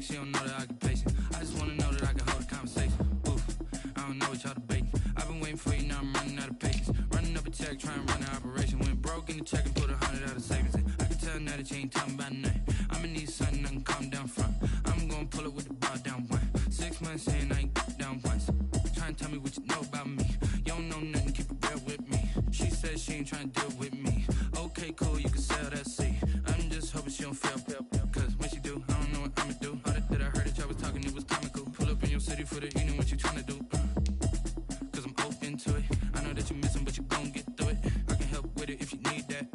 She don't know the occupation. I just wanna know that I can hold a conversation. Oof, I don't know what y'all debating. I've been waiting for you, now I'm running out of patience. Running up a check, trying to run an operation. Went broke in the check and put 100 out of savings in. I can tell now that you ain't talking about nothing. I'ma need something I can calm down front. I'm gonna pull it with the bar down one. 6 months in, I ain't down once. Trying to tell me what you know about me. You don't know nothing, keep it real with me. She said she ain't trying to deal with me. Okay, cool, you can sell that seat. I'm just hoping she don't fail. Cause when she do, I don't know what I'ma do. All that I heard that y'all was talking, it was comical. Pull up in your city for the evening, what you tryna do? Cause I'm open to it. I know that you missing, but you gon' get through it. I can help with it if you need that.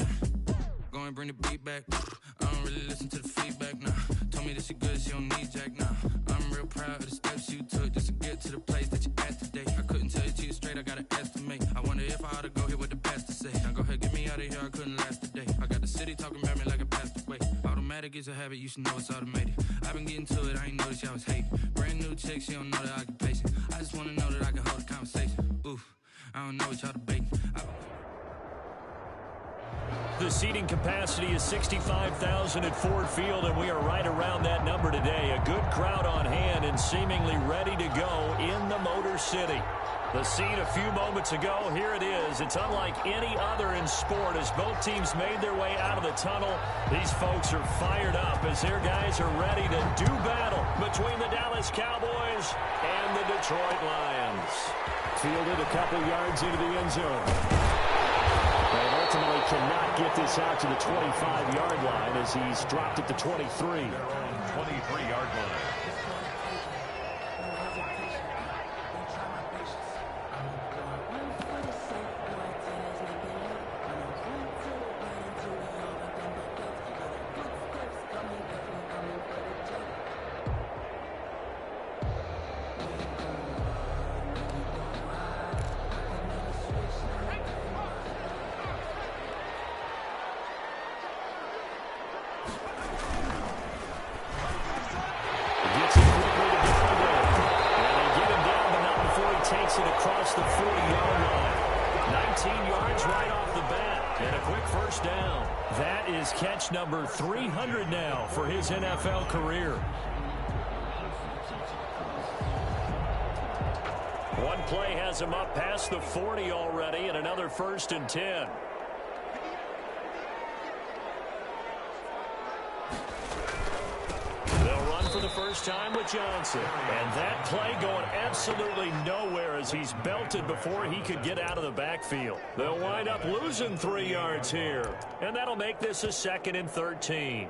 Go and bring the beat back. I don't really listen to the feedback, nah. Told me that she good, she don't need jack, nah. I'm real proud of the steps you took just to get to the place that you at today. I couldn't tell you to you straight, I gotta estimate. I wonder if I ought to go here with the pastor say. Now go ahead, get me out of here, I couldn't last a day. I got the city talking about me like I passed away. Automatic is a habit, you should know it's automated. I've been getting to it, I ain't noticed y'all was hating. Brand new chick, she don't know the occupation. I just wanna know that I can hold a conversation. Oof, I don't know what y'all debating. The seating capacity is 65,000 at Ford Field, and we are right around that number today. A good crowd on hand and seemingly ready to go in the Motor City. The scene a few moments ago, here it is. It's unlike any other in sport as both teams made their way out of the tunnel. These folks are fired up as their guys are ready to do battle between the Dallas Cowboys and the Detroit Lions. Fielded a couple yards into the end zone. They ultimately cannot get this out to the 25-yard line as he's dropped at the 23. Their own 23-yard line. Across the 40-yard line. 19 yards right off the bat. And a quick first down. That is catch number 300 now for his NFL career. One play has him up past the 40 already, and another 1st and 10. For the first time with Johnson. And that play going absolutely nowhere as he's belted before he could get out of the backfield. They'll wind up losing 3 yards here. And that'll make this a 2nd and 13.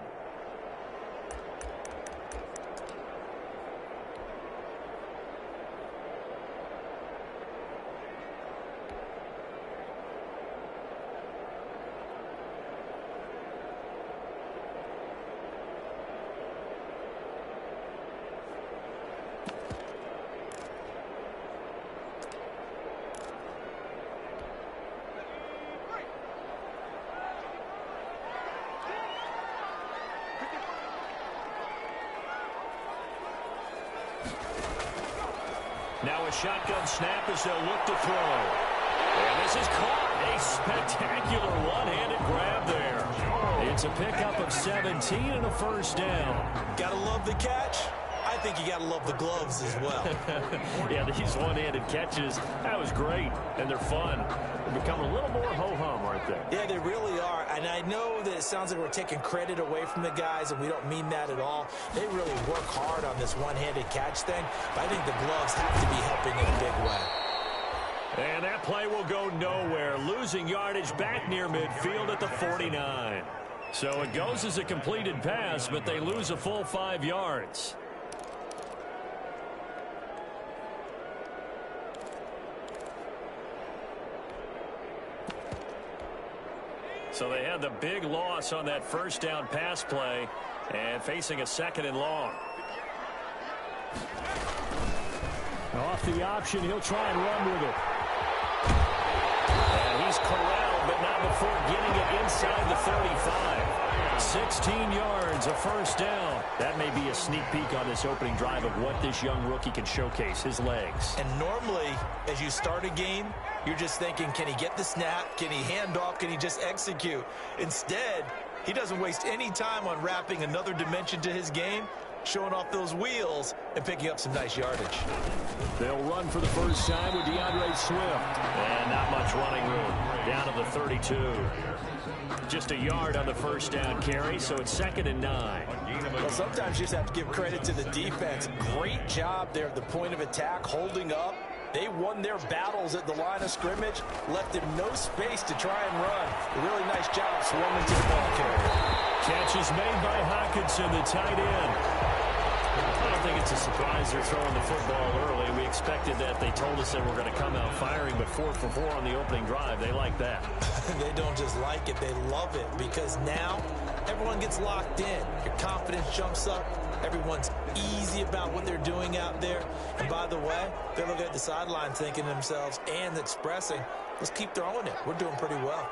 Now a shotgun snap as they'll look to throw. And this is caught. A spectacular one-handed grab there. It's a pickup of 17 and a first down. Gotta love the catch. I think you gotta love the gloves as well. Yeah, these one-handed catches, that was great, and they're fun. They're becoming a little more ho-hum, aren't they? Yeah, they really are, and I know that it sounds like we're taking credit away from the guys, and we don't mean that at all. They really work hard on this one-handed catch thing, but I think the gloves have to be helping in a big way. And that play will go nowhere, losing yardage back near midfield at the 49. So it goes as a completed pass, but they lose a full 5 yards. So they had the big loss on that first down pass play and facing a 2nd and long. Off the option, he'll try and run with it. And he's corralled, but not before getting it inside the 35. 16 yards, a first down. That may be a sneak peek on this opening drive of what this young rookie can showcase, his legs. And normally, as you start a game, you're just thinking, can he get the snap? Can he hand off? Can he just execute? Instead, he doesn't waste any time on wrapping another dimension to his game, showing off those wheels and picking up some nice yardage. They'll run for the first time with DeAndre Swift. And not much running room. Down to the 32. Just a yard on the first down carry, so it's 2nd and 9. Well, sometimes you just have to give credit to the defense. Great job there at the point of attack, holding up. They won their battles at the line of scrimmage, left him no space to try and run. A really nice job swarming to the ball carrier. Catch is made by Hockenson, the tight end. I don't think it's a surprise they're throwing the football early. We expected that. They told us they were going to come out firing, but 4 for 4 on the opening drive. They like that. They don't just like it, they love it, because now everyone gets locked in. Your confidence jumps up. Everyone's easy about what they're doing out there. And by the way, they're looking at the sideline thinking to themselves and expressing, let's keep throwing it. We're doing pretty well.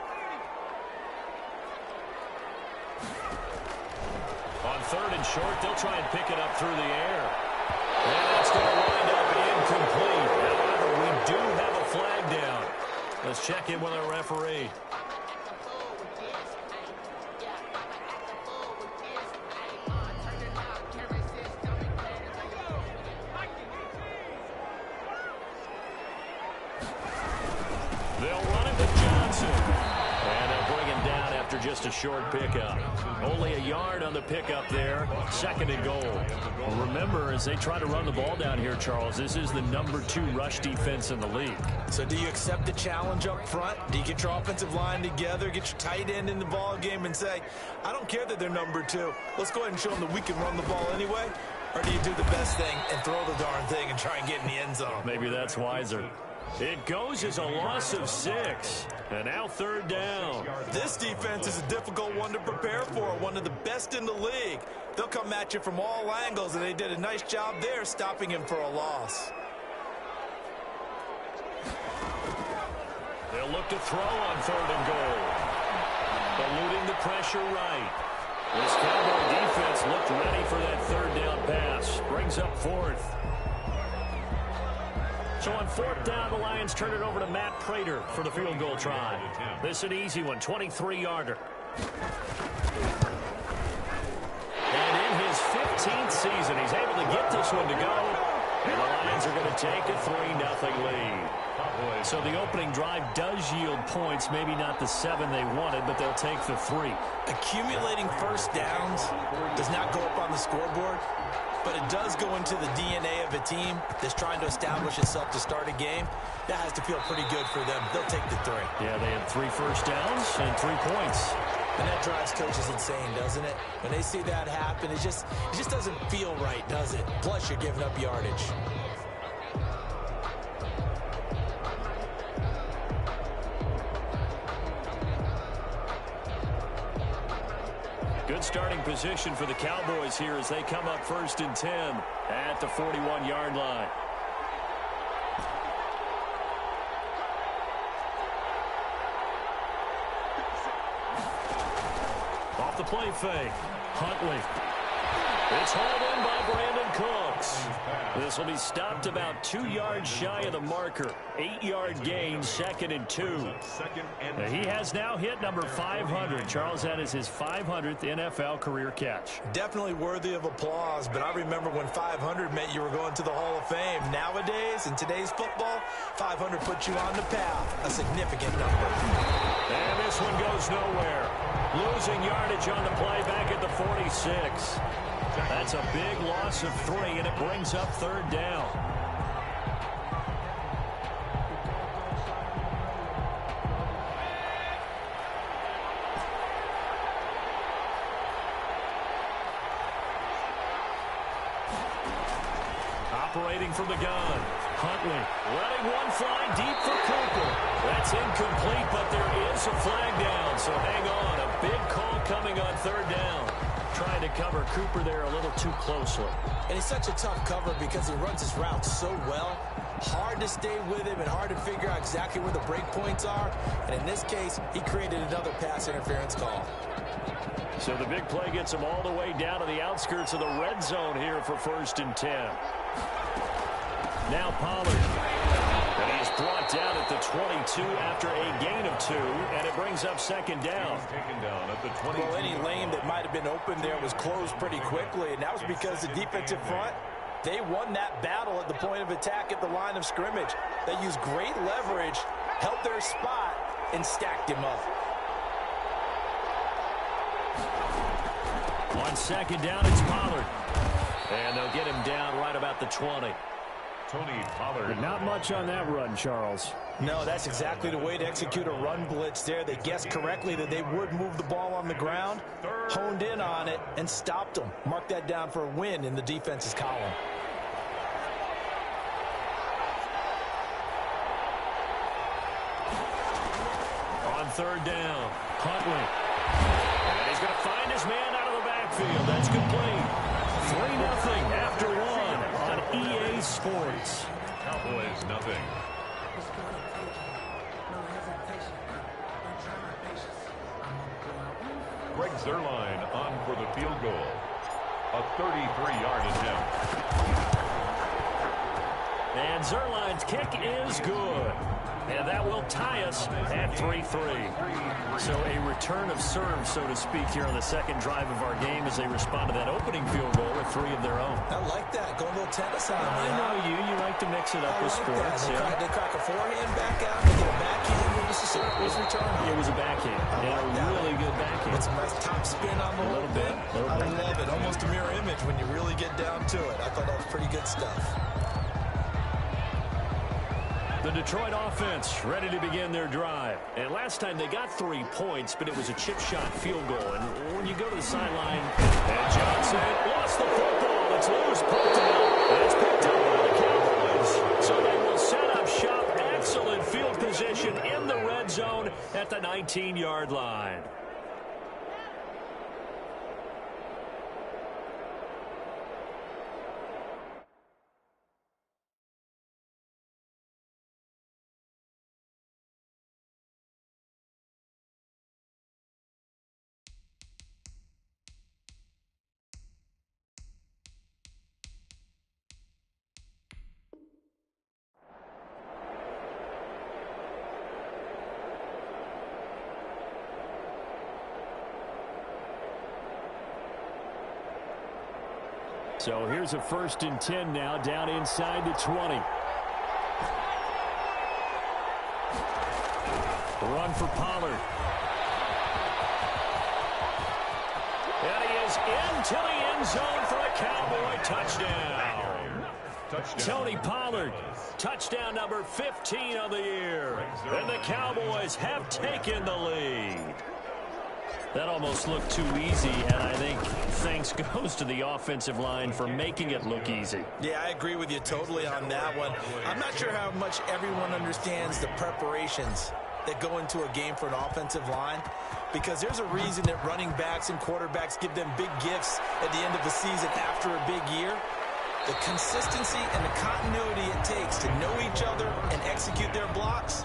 On 3rd and short, they'll try and pick it up through the air. And that's going to wind up incomplete. However, we do have a flag down. Let's check in with our referee. They'll run it with Johnson. And they'll bring him down after just a short pickup. Only a yard on the pickup there. 2nd and goal. Remember, as they try to run the ball down here, Charles, this is the number 2 rush defense in the league. So do you accept the challenge up front? Do you get your offensive line together, get your tight end in the ball game and say, I don't care that they're number 2. Let's go ahead and show them that we can run the ball anyway? Or do you do the best thing and throw the darn thing and try and get in the end zone? Maybe that's wiser. It goes as a loss of 6. And now 3rd down. This defense is a difficult one to prepare for, one of the best in the league. They'll come at you from all angles, and they did a nice job there stopping him for a loss. They'll look to throw on 3rd and goal. Eluding the pressure right. This Cowboy defense looked ready for that 3rd down pass. Brings up 4th. So on 4th down, the Lions turn it over to Matt Prater for the field goal try. This is an easy one, 23-yarder. And in his 15th season, he's able to get this one to go. And the Lions are going to take a 3-0 lead. So the opening drive does yield points, maybe not the 7 they wanted, but they'll take the 3. Accumulating first downs does not go up on the scoreboard, but it does go into the DNA of a team that's trying to establish itself to start a game. That has to feel pretty good for them. They'll take the 3. Yeah, they had 3 first downs and 3 points. And that drives coaches insane, doesn't it? When they see that happen, it just doesn't feel right, does it? Plus, you're giving up yardage. Good starting position for the Cowboys here as they come up 1st and 10 at the 41-yard line. Off the play fake. Huntley. It's hauled in by Brandon Cooks. This will be stopped about 2 yards shy of the marker. 8-yard gain, 2nd and 2. He has now hit number 500. Charles, that is his 500th NFL career catch. Definitely worthy of applause, but I remember when 500 meant you were going to the Hall of Fame. Nowadays, in today's football, 500 puts you on the path, a significant number. And this one goes nowhere. Losing yardage on the play back at the 46. That's a big loss of 3, and it brings up 3rd down. Operating from the gun. Huntley letting one fly deep for Cooper. That's incomplete, but there is a flag down, so hang on. A big call coming on 3rd down. Trying to cover Cooper there a little too closely. And he's such a tough cover because he runs his route so well. Hard to stay with him and hard to figure out exactly where the break points are. And in this case, he created another pass interference call. So the big play gets him all the way down to the outskirts of the red zone here for 1st and 10. Now Pollard. And he's brought down at the 22 after a gain of 2, and it brings up 2nd down. Well, any lane that might have been open there was closed pretty quickly, and that was because the defensive front, they won that battle at the point of attack at the line of scrimmage. They used great leverage, held their spot, and stacked him up. On 2nd down, it's Pollard. And they'll get him down right about the 20. Tony Pollard. Not much on that run, Charles. No, that's exactly the way to execute a run blitz there. They guessed correctly that they would move the ball on the ground, honed in on it, and stopped them. Mark that down for a win in the defense's column. On 3rd down, Huntley. And he's going to find his man out of the backfield. That's complete. 3-0 after 1 on EA Sports. Cowboys nothing. Greg Zuerlein on for the field goal. A 33-yard attempt. And Zuerlein's kick is good. And that will tie us at 3-3. So a return of serve, so to speak, here on the 2nd drive of our game as they respond to that opening field goal with 3 of their own. I like that. Go a little tennis on me. I know you. You like to mix it up with sports. They crack a forehand back out. They get a backhand. What was the service return? It was a backhand. And a really good backhand. It's a nice top spin on the whole thing. I love it. Almost a mirror image when you really get down to it. I thought that was pretty good stuff. The Detroit offense ready to begin their drive. And last time they got 3 points, but it was a chip shot field goal. And when you go to the sideline, and Johnson lost the football. It's loose, poked out, and it's picked up by the Cowboys. So they will set up shop. Excellent field position in the red zone at the 19-yard line. So here's a 1st and 10 now, down inside the 20. The run for Pollard. And he is into the end zone for a Cowboy touchdown. Tony Pollard, touchdown number 15 of the year. And the Cowboys have taken the lead. That almost looked too easy, and I think thanks goes to the offensive line for making it look easy. Yeah, I agree with you totally on that one. I'm not sure how much everyone understands the preparations that go into a game for an offensive line, because there's a reason that running backs and quarterbacks give them big gifts at the end of the season after a big year. The consistency and the continuity it takes to know each other and execute their blocks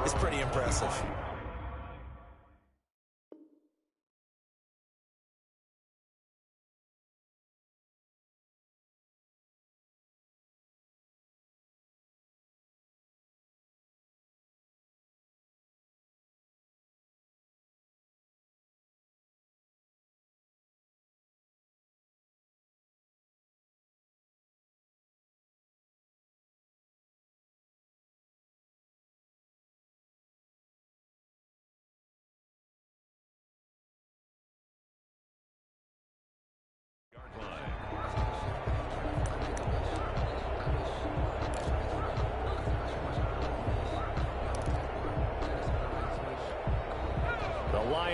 is pretty impressive.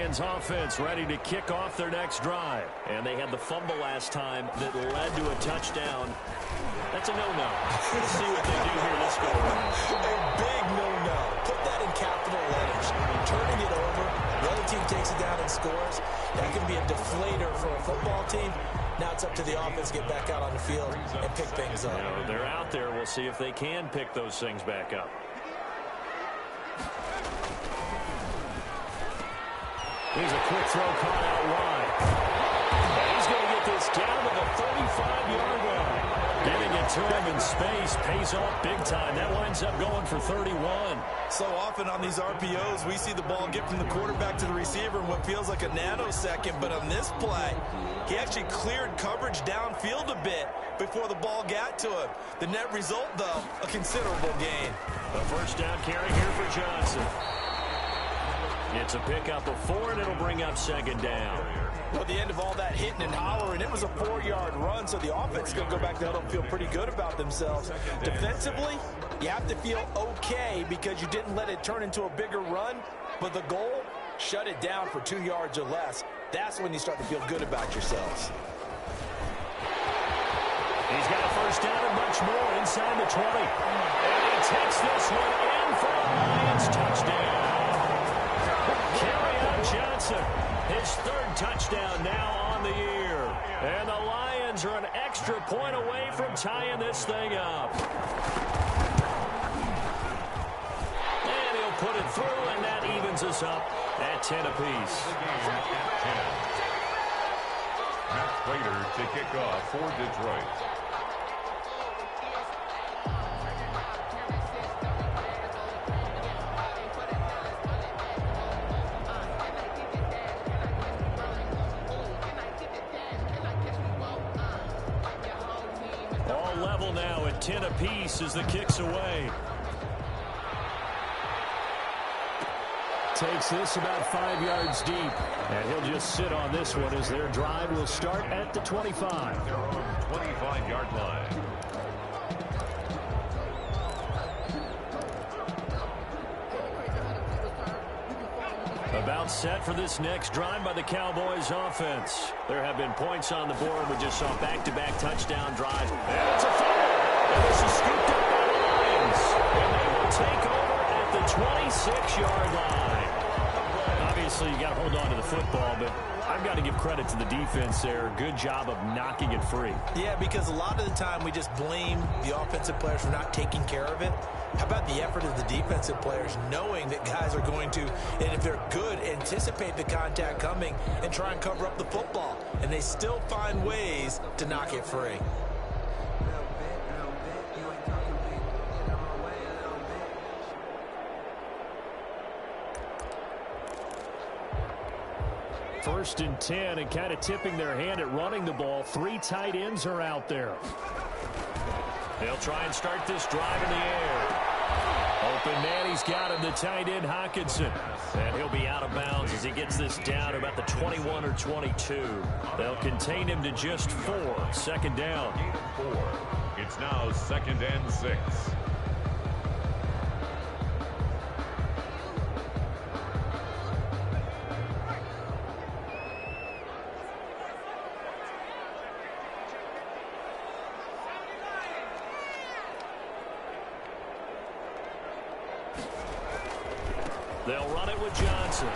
Lions offense ready to kick off their next drive. And they had the fumble last time that led to a touchdown. That's a no-no. Let's see what they do here this go around. A big no-no. Put that in capital letters. Turning it over, the other team takes it down and scores. That can be a deflator for a football team. Now it's up to the offense to get back out on the field and pick things up. They're out there. We'll see if they can pick those things back up. Here's a quick throw caught out wide. And he's going to get this down to the 35-yard line. Getting it to him in space pays off big time. That winds up going for 31. So often on these RPOs, we see the ball get from the quarterback to the receiver in what feels like a nanosecond. But on this play, he actually cleared coverage downfield a bit before the ball got to him. The net result, though, a considerable gain. A first down carry here for Johnson. It's a pickup of 4, and it'll bring up second down. Well, at the end of all that hitting and hollering, it was a 4-yard run, so the offense is going to go back to huddle and feel pretty good about themselves. Defensively, you have to feel okay because you didn't let it turn into a bigger run, but the goal, shut it down for 2 yards or less. That's when you start to feel good about yourselves. He's got a first down and much more inside the 20. And he takes this one in for a Lions touchdown. Johnson, his third touchdown now on the year. And the Lions are an extra point away from tying this thing up. And he'll put it through, and that evens us up at 10 apiece. Matt Prater to kick off for Detroit. Level now at 10 apiece as the kick's away. Takes this about 5 yards deep. And he'll just sit on this one as their drive will start at the 25. Their own 25-yard line. About set for this next drive by the Cowboys offense. There have been points on the board. We just saw back-to-back touchdown drives. And it's a fumble. And this is scooped up by the Lions. And they will take over at the 26-yard line. Obviously, you got to hold on to the football, but I've got to give credit to the defense there. Good job of knocking it free. Yeah, because a lot of the time we just blame the offensive players for not taking care of it. How about the effort of the defensive players knowing that guys are going to, and if they're good, anticipate the contact coming and try and cover up the football. And they still find ways to knock it free. First and 10, and kind of tipping their hand at running the ball. 3 tight ends are out there. They'll try and start this drive in the air. Open man, he's got him, the tight end Hockenson. And he'll be out of bounds as he gets this down to about the 21 or 22. They'll contain him to just 4. Second down. 4. It's now second and 6. They'll run it with Johnson.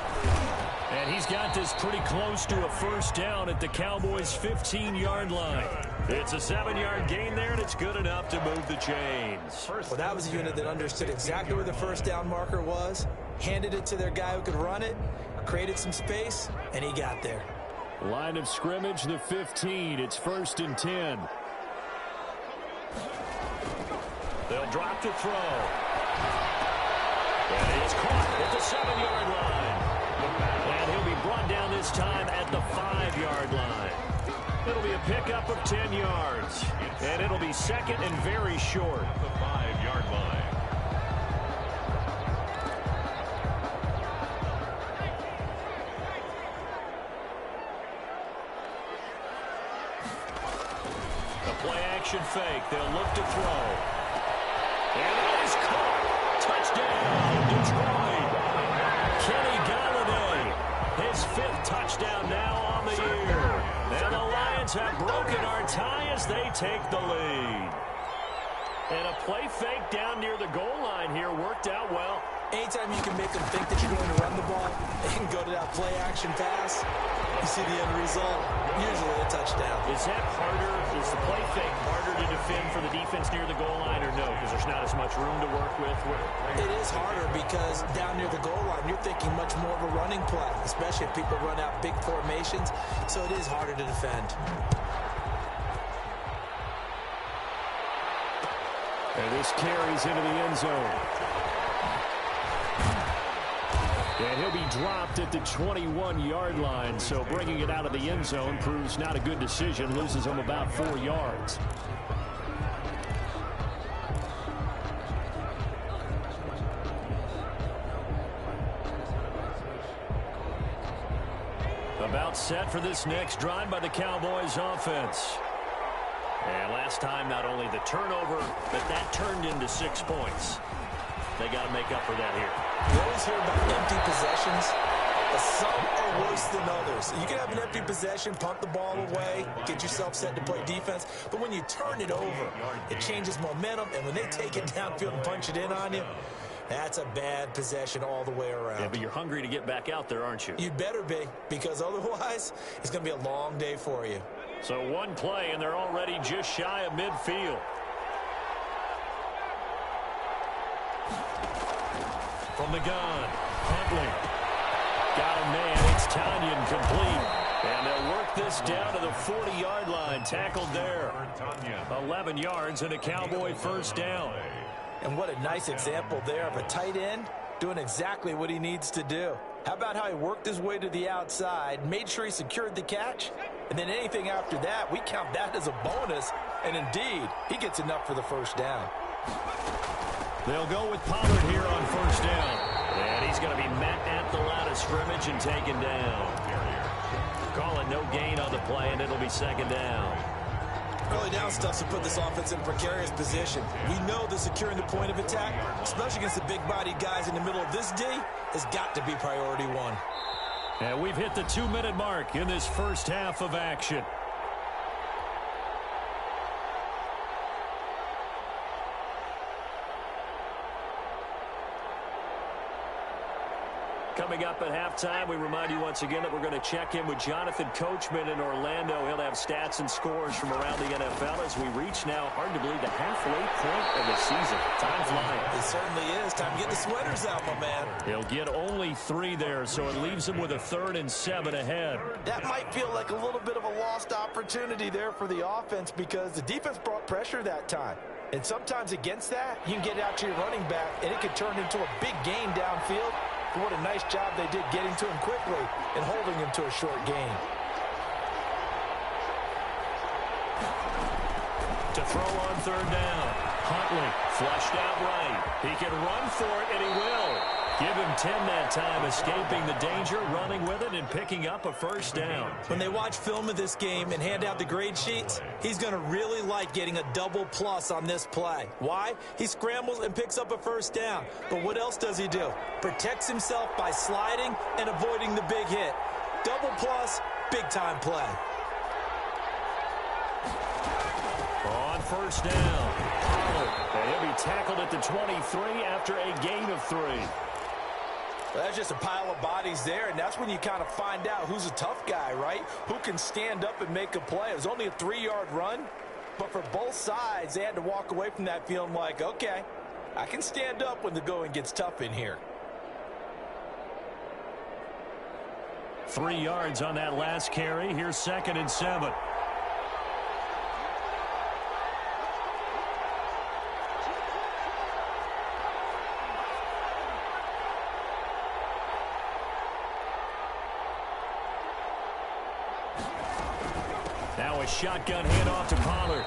And he's got this pretty close to a first down at the Cowboys' 15-yard line. It's a 7-yard gain there, and it's good enough to move the chains. Well, that was a unit that understood exactly where the first down marker was, handed it to their guy who could run it, created some space, and he got there. Line of scrimmage, the 15. It's first and 10. They'll drop to throw. And it's caught at the 7-yard line. And he'll be brought down this time at the 5-yard line. It'll be a pickup of 10 yards. And it'll be second and very short. The 5-yard line. A play-action fake. They'll look to throw. And it is caught. Touchdown, Detroit. Kenny Galladay, his And the Lions have broken our tie as they take the lead. And a play fake down near the goal line here worked out well. Anytime you can make them think that you're going to run the ball and go to that play-action pass, you see the end result, usually a touchdown. Is that harder? Is the play fake harder to defend for the defense near the goal line or no? Because there's not as much room to work with? It is harder because down near the goal line, you're thinking much more of a running play, especially if people run out big formations, so it is harder to defend. And this carries into the end zone. And he'll be dropped at the 21-yard line, so bringing it out of the end zone proves not a good decision, loses him about 4 yards. About set for this next drive by the Cowboys offense. And last time, not only the turnover, but that turned into 6 points. They got to make up for that here. You always hear about empty possessions, but some are worse than others. You can have an empty possession, punt the ball away, get yourself set to play defense, but when you turn it over, it changes momentum, and when they take it downfield and punch it in on you, that's a bad possession all the way around. Yeah, but you're hungry to get back out there, aren't you? You'd better be, because otherwise, it's going to be a long day for you. So one play, and they're already just shy of midfield. From the gun, Huntley. Got a man, it's Tanyan complete. And they'll work this down to the 40-yard line, tackled there. 11 yards and a Cowboy first down. And what a nice example there of a tight end doing exactly what he needs to do. How about how he worked his way to the outside, made sure he secured the catch, and then anything after that, we count that as a bonus. And indeed, he gets enough for the first down. They'll go with Pollard here on first down. And he's going to be met at the line of scrimmage and taken down. Calling no gain on the play, and it'll be second down. Early down stuff to put this offense in a precarious position. We know that securing the point of attack, especially against the big-bodied guys in the middle of this D, has got to be priority one. And we've hit the 2-minute mark in this first half of action. Coming up at halftime, we remind you once again that we're going to check in with Jonathan Coachman in Orlando. He'll have stats and scores from around the NFL as we reach now, hard to believe, the halfway point of the season. Time flying. It certainly is. Time to get the sweaters out, my man. He'll get only 3 there, so it leaves him with a 3rd and 7 ahead. That might feel like a little bit of a lost opportunity there for the offense because the defense brought pressure that time. And sometimes against that, you can get out to your running back, and it could turn into a big gain downfield. What a nice job they did getting to him quickly and holding him to a short gain. To throw on 3rd down. Huntley flushed out right. He can run for it, and he will. Give him 10 that time, escaping the danger, running with it, and picking up a first down. When they watch film of this game and hand out the grade sheets, he's going to really like getting a double plus on this play. Why? He scrambles and picks up a first down. But what else does he do? Protects himself by sliding and avoiding the big hit. Double plus, big-time play. On first down, Pollard, and he'll be tackled at the 23 after a gain of 3. Well, that's just a pile of bodies there, and that's when you kind of find out who's a tough guy, right? Who can stand up and make a play. It was only a 3-yard run, but for both sides, they had to walk away from that feeling like, okay, I can stand up when the going gets tough in here. 3 yards on that last carry. Here's 2nd and 7. Now a shotgun handoff to Pollard.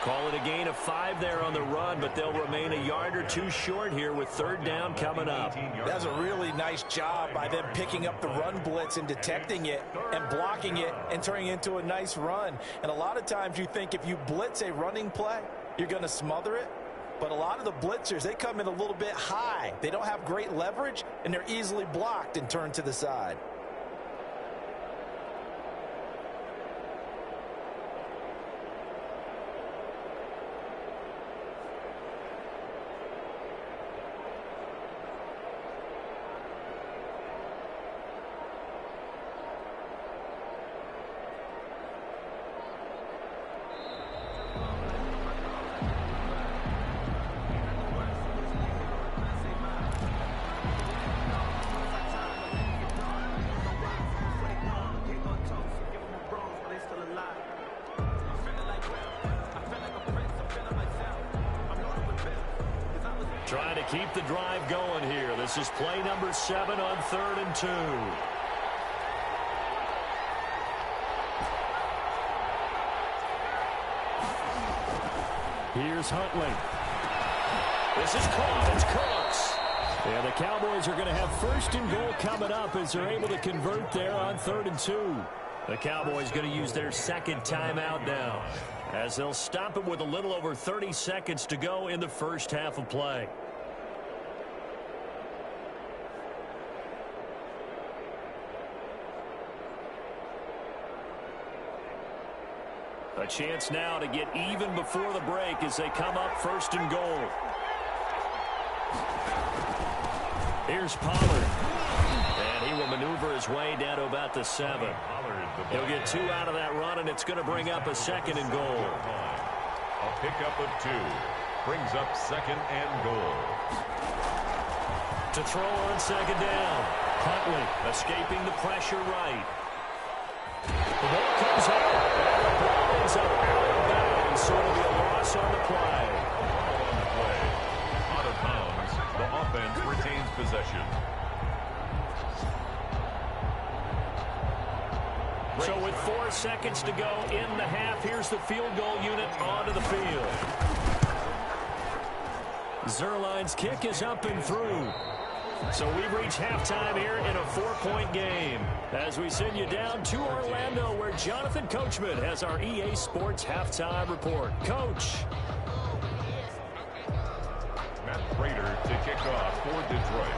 Call it a gain of 5 there on the run, but they'll remain a yard or 2 short here with 3rd down coming up. That's a really nice job by them picking up the run blitz and detecting it and blocking it and turning it into a nice run. And a lot of times you think if you blitz a running play, you're going to smother it. But a lot of the blitzers, they come in a little bit high. They don't have great leverage, and they're easily blocked and turned to the side. Trying to keep the drive going here. This is play number 7 on 3rd and 2. Here's Huntley. This is caught. It's Cooks. And the Cowboys are going to have 1st and goal coming up as they're able to convert there on 3rd and 2. The Cowboys going to use their 2nd timeout now, as they'll stop it with a little over 30 seconds to go in the first half of play. A chance now to get even before the break as they come up 1st and goal. Here's Pollard. And he will maneuver his way down to about the 7. He'll get 2 out of that run, and it's going to bring up a 2nd and goal. A pickup of 2 brings up 2nd and goal. To throw on 2nd down. Huntley escaping the pressure right. The ball comes out. And the ball ends up out of bounds, so it'll be a loss on the play. On the play. Out of bounds. The offense retains possession. So with 4 seconds to go in the half, here's the field goal unit onto the field. Zerline's kick is up and through. So we've reached halftime here in a 4-point game as we send you down to Orlando, where Jonathan Coachman has our EA Sports halftime report. Coach. Matt Prater to kick off for Detroit.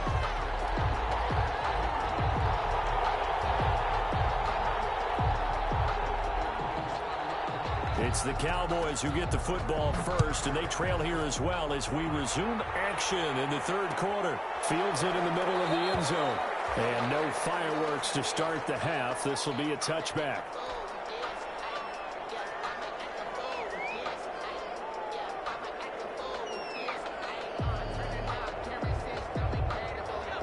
It's the Cowboys who get the football first, and they trail here as well as we resume action in the 3rd quarter. Fields it in the middle of the end zone. And no fireworks to start the half. This will be a touchback.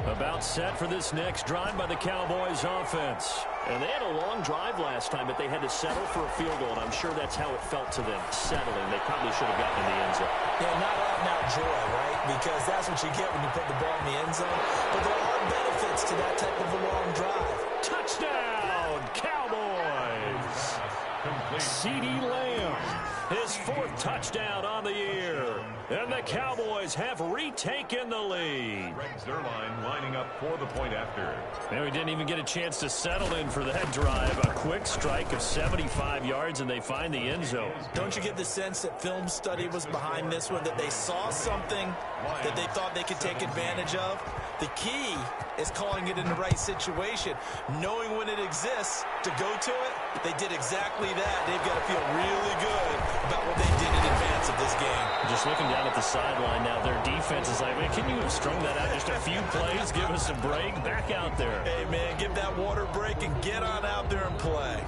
About set for this next drive by the Cowboys offense. And they had a long drive last time, but they had to settle for a field goal, and I'm sure that's how it felt to them, settling. They probably should have gotten in the end zone. Yeah, not out and out joy, right? Because that's what you get when you put the ball in the end zone. But there are benefits to that type of a long drive. Touchdown, Cowboys! CeeDee Lamb, his 4th touchdown on the year. And the Cowboys have retaken the lead. Greg Zerline lining up for the point after. And we didn't even get a chance to settle in for that drive. A quick strike of 75 yards, and they find the end zone. Don't you get the sense that film study was behind this one, that they saw something that they thought they could take advantage of? The key is calling it in the right situation, knowing when it exists to go to it. They did exactly that. They've got to feel really good about what they did in advance of this game. Just looking down at the sideline now, their defense is like, man, can you have strung that out just a few plays? Give us a break. Back out there. Hey, man, give that water break and get on out there and play.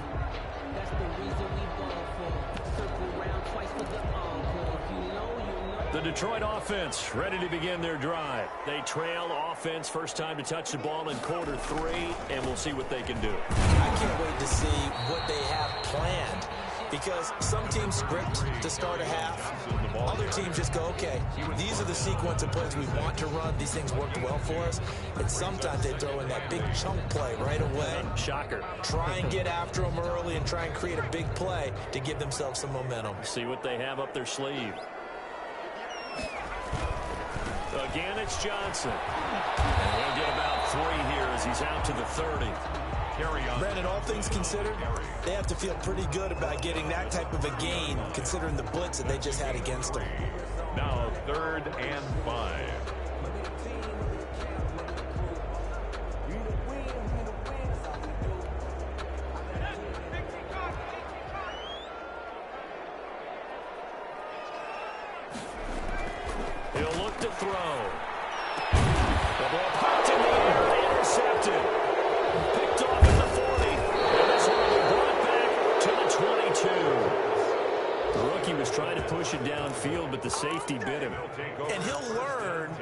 That's the reason we ball for. Circle round twice for the encore. If you know, you know. The Detroit offense ready to begin their drive. They trail offense, first time to touch the ball in quarter 3, and we'll see what they can do. I can't wait to see what they have planned, because some teams script to start a half. Other teams just go, okay, these are the sequence of plays we want to run. These things worked well for us. And sometimes they throw in that big chunk play right away. Shocker. Try and get after them early and try and create a big play to give themselves some momentum. See what they have up their sleeve. Again, it's Johnson. And he'll get about 3 here as he's out to the 30. Brandon, all things considered, they have to feel pretty good about getting that type of a gain, considering the blitz that they just had against them. Now 3rd and 5. He'll look to throw. The ball popped in the air, intercepted. Picked off at the 40. And this one will be brought back to the 22. The rookie was trying to push it downfield, but the safety bit him. And he'll learn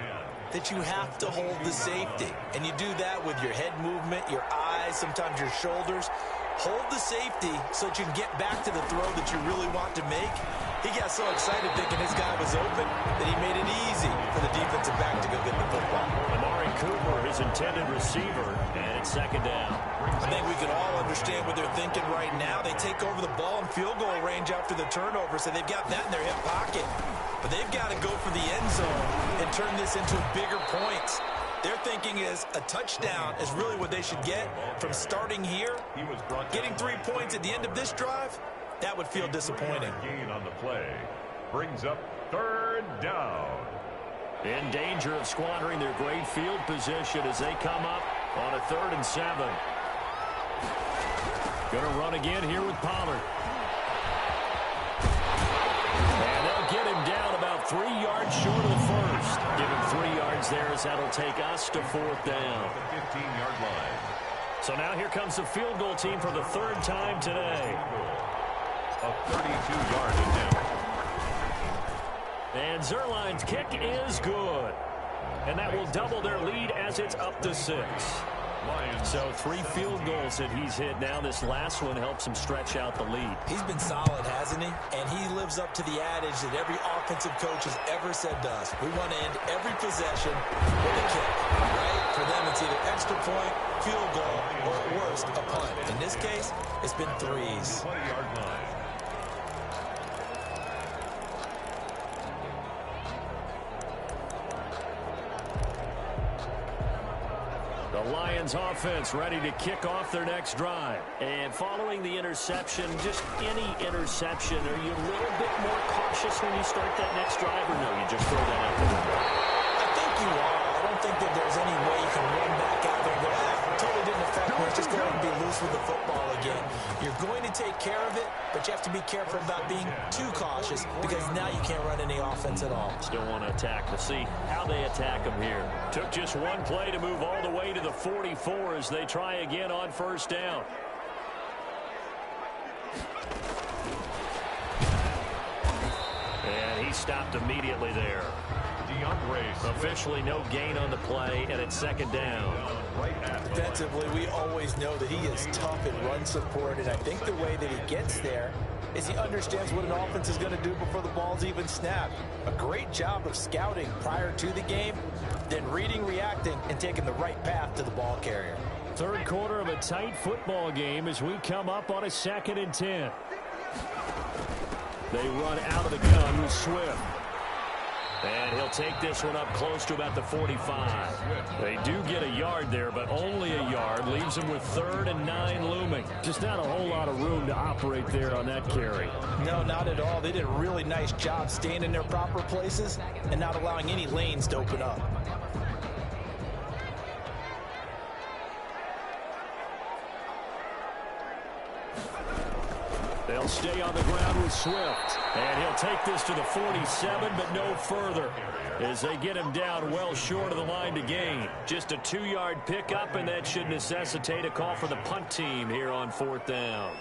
that you have to hold the safety. And you do that with your head movement, your eyes, sometimes your shoulders. Hold the safety so that you can get back to the throw that you really want to make. He got so excited thinking his guy was open that he made it easy for the defensive back to go get the football. Amari Cooper, his intended receiver, and it's second down. I think we can all understand what they're thinking right now. They take over the ball in field goal range after the turnover, so they've got that in their hip pocket. But they've got to go for the end zone and turn this into bigger points. Their thinking is a touchdown is really what they should get from starting here. Getting 3 points at the end of this drive, that would feel disappointing. Gain on the play brings up third down. In danger of squandering their great field position as they come up on a 3rd and 7. Going to run again here with Pollard. And they'll get him down about 3 yards short of the first. Give him 3 yards there as that'll take us to 4th down. The 15-yard line. So now here comes the field goal team for the 3rd time today. A 32-yard attempt. And Zerline's kick is good. And that will double their lead as it's up to 6. So 3 field goals that he's hit now. This last one helps him stretch out the lead. He's been solid, hasn't he? And he lives up to the adage that every offensive coach has ever said to us. We want to end every possession with a kick, right? For them, it's either extra point, field goal, or at worst, a punt. In this case, it's been 3s. 20-yard line. The Lions offense ready to kick off their next drive. And following the interception, just any interception, are you a little bit more cautious when you start that next drive, or no, you just throw that out the window? I think you are. I don't think that there's any way you can run back out there and go, totally didn't affect me. Just go ahead and be loose with the football again. You're going to take care of it, but you have to be careful about being too cautious because now you can't run any offense at all. Still want to attack. To see how they attack them here. Took just one play to move all the way to the 44 as they try again on 1st down. And he stopped immediately there. Officially no gain on the play, and it's 2nd down. Defensively, we always know that he is tough in run support, and I think the way that he gets there is he understands what an offense is going to do before the ball's even snapped. A great job of scouting prior to the game, then reading, reacting, and taking the right path to the ball carrier. 3rd quarter of a tight football game as we come up on a 2nd and 10. They run out of the gun with Swift. And he'll take this one up close to about the 45. They do get a yard there, but only a yard. Leaves them with 3rd and 9 looming. Just not a whole lot of room to operate there on that carry. No, not at all. They did a really nice job staying in their proper places and not allowing any lanes to open up. They'll stay on the ground with Swift. And he'll take this to the 47, but no further, as they get him down well short of the line to gain. Just a 2-yard pickup, and that should necessitate a call for the punt team here on 4th down.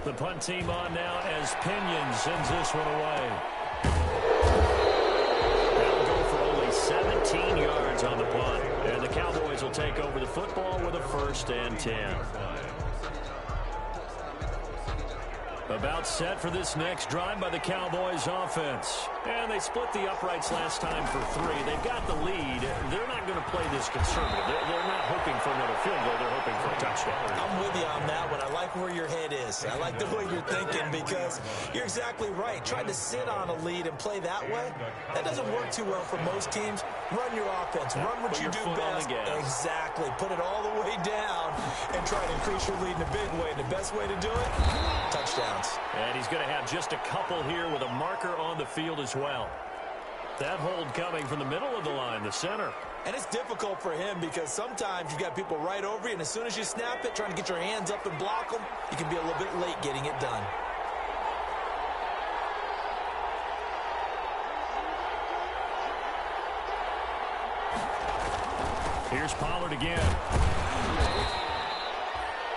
The punt team on now as Pinion sends this one away. 17 yards on the punt, and the Cowboys will take over the football with a 1st and 10. About set for this next drive by the Cowboys offense. And they split the uprights last time for 3. They've got the lead. They're not going to play this conservative. They're not hoping for another field goal. They're hoping for a touchdown. I'm with you on that one. I like where your head is. I like the way you're thinking because you're exactly right. Trying to sit on a lead and play that way, that doesn't work too well for most teams. Run your offense. Run what you do best. Exactly. Put it all the way down and try to increase your lead in a big way. And the best way to do it, touchdowns. And he's going to have just a couple here with a marker on the field as well. That hold coming from the middle of the line, the center. And it's difficult for him because sometimes you got people right over you, and as soon as you snap it, trying to get your hands up and block them, you can be a little bit late getting it done. Here's Pollard again.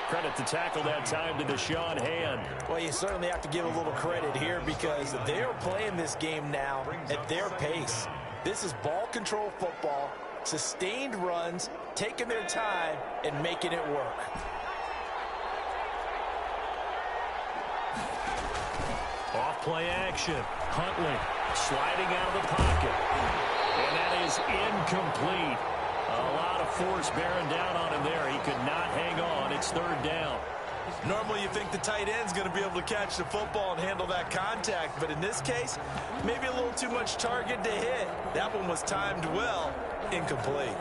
Credit to tackle that time to Deshaun Hand. Well, you certainly have to give a little credit here because they're playing this game now at their pace. This is ball control football. sustained runs, taking their time, and making it work. Off-play action. Huntley sliding out of the pocket. And that is incomplete. A lot of force bearing down on him there. He could not hang on. It's third down. Normally you think the tight end's going to be able to catch the football and handle that contact, but in this case, maybe a little too much target to hit. That one was timed well, incomplete.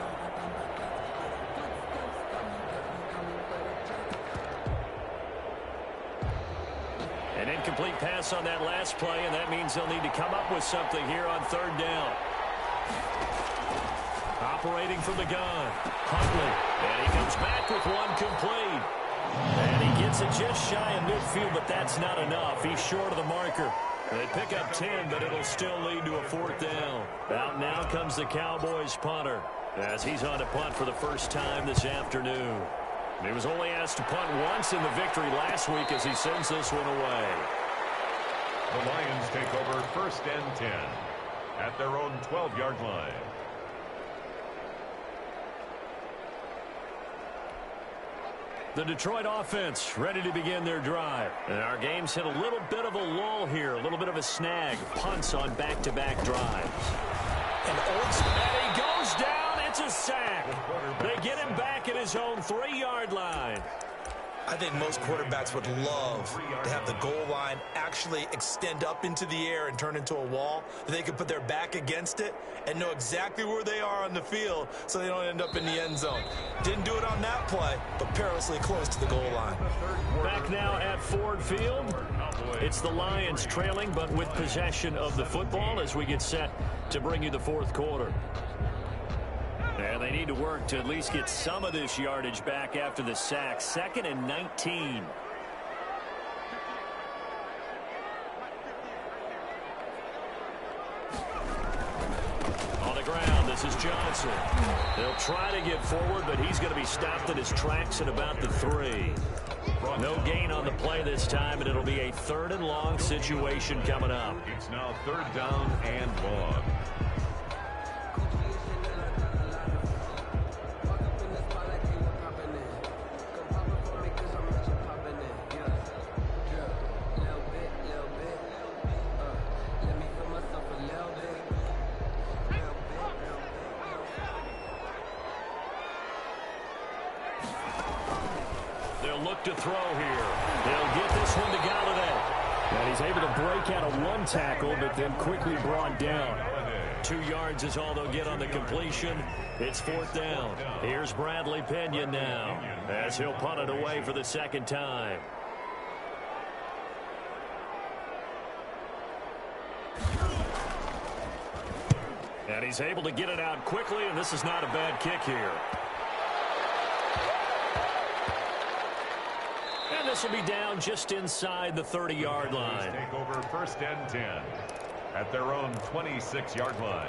An incomplete pass on that last play, and that means they'll need to come up with something here on third down. Operating from the gun, Huntley, and he comes back with one complete. And he gets it just shy of midfield, but that's not enough. He's short of the marker. They pick up 10, but it'll still lead to a fourth down. Out now comes the Cowboys punter, as he's on to punt for the first time this afternoon. He was only asked to punt once in the victory last week as he sends this one away. The Lions take over first and 10 at their own 12-yard line. The Detroit offense ready to begin their drive. And our game's hit a little bit of a lull here, a little bit of a snag. Punts on back-to-back drives. And he goes down. It's a sack. They get him back at his own 3-yard line. I think most quarterbacks would love to have the goal line actually extend up into the air and turn into a wall. They could put their back against it and know exactly where they are on the field so they don't end up in the end zone. Didn't do it on that play, but perilously close to the goal line. Back now at Ford Field. It's the Lions trailing, but with possession of the football as we get set to bring you the fourth quarter. And they need to work to at least get some of this yardage back after the sack. 2nd and 19. On the ground, this is Johnson. They'll try to get forward, but he's going to be stopped in his tracks at about the 3. No gain on the play this time, and it'll be a 3rd and long situation coming up. It's now 3rd down and long. To throw here. They'll get this one to Galladay. And he's able to break out of one tackle, but then quickly brought down. 2 yards is all they'll get on the completion. It's 4th down. Here's Bradley Pinion now, as he'll punt it away for the 2nd time. And he's able to get it out quickly, and this is not a bad kick here. And this will be down just inside the 30-yard line. Take over 1st and 10 at their own 26-yard line.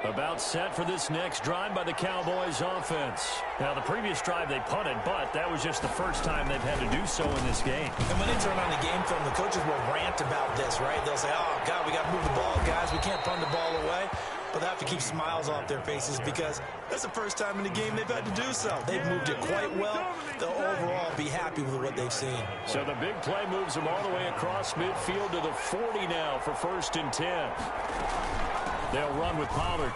About set for this next drive by the Cowboys offense. Now, the previous drive they punted, but that was just the first time they've had to do so in this game. And when they turn on the game film, the coaches will rant about this, right? They'll say, oh, God, we got to move the ball, guys. We can't punt the ball away. But they have to keep smiles off their faces because that's the first time in the game they've had to do so. They've moved it quite well. They'll overall be happy with what they've seen. So the big play moves them all the way across midfield to the 40 now for 1st and 10. They'll run with Pollard.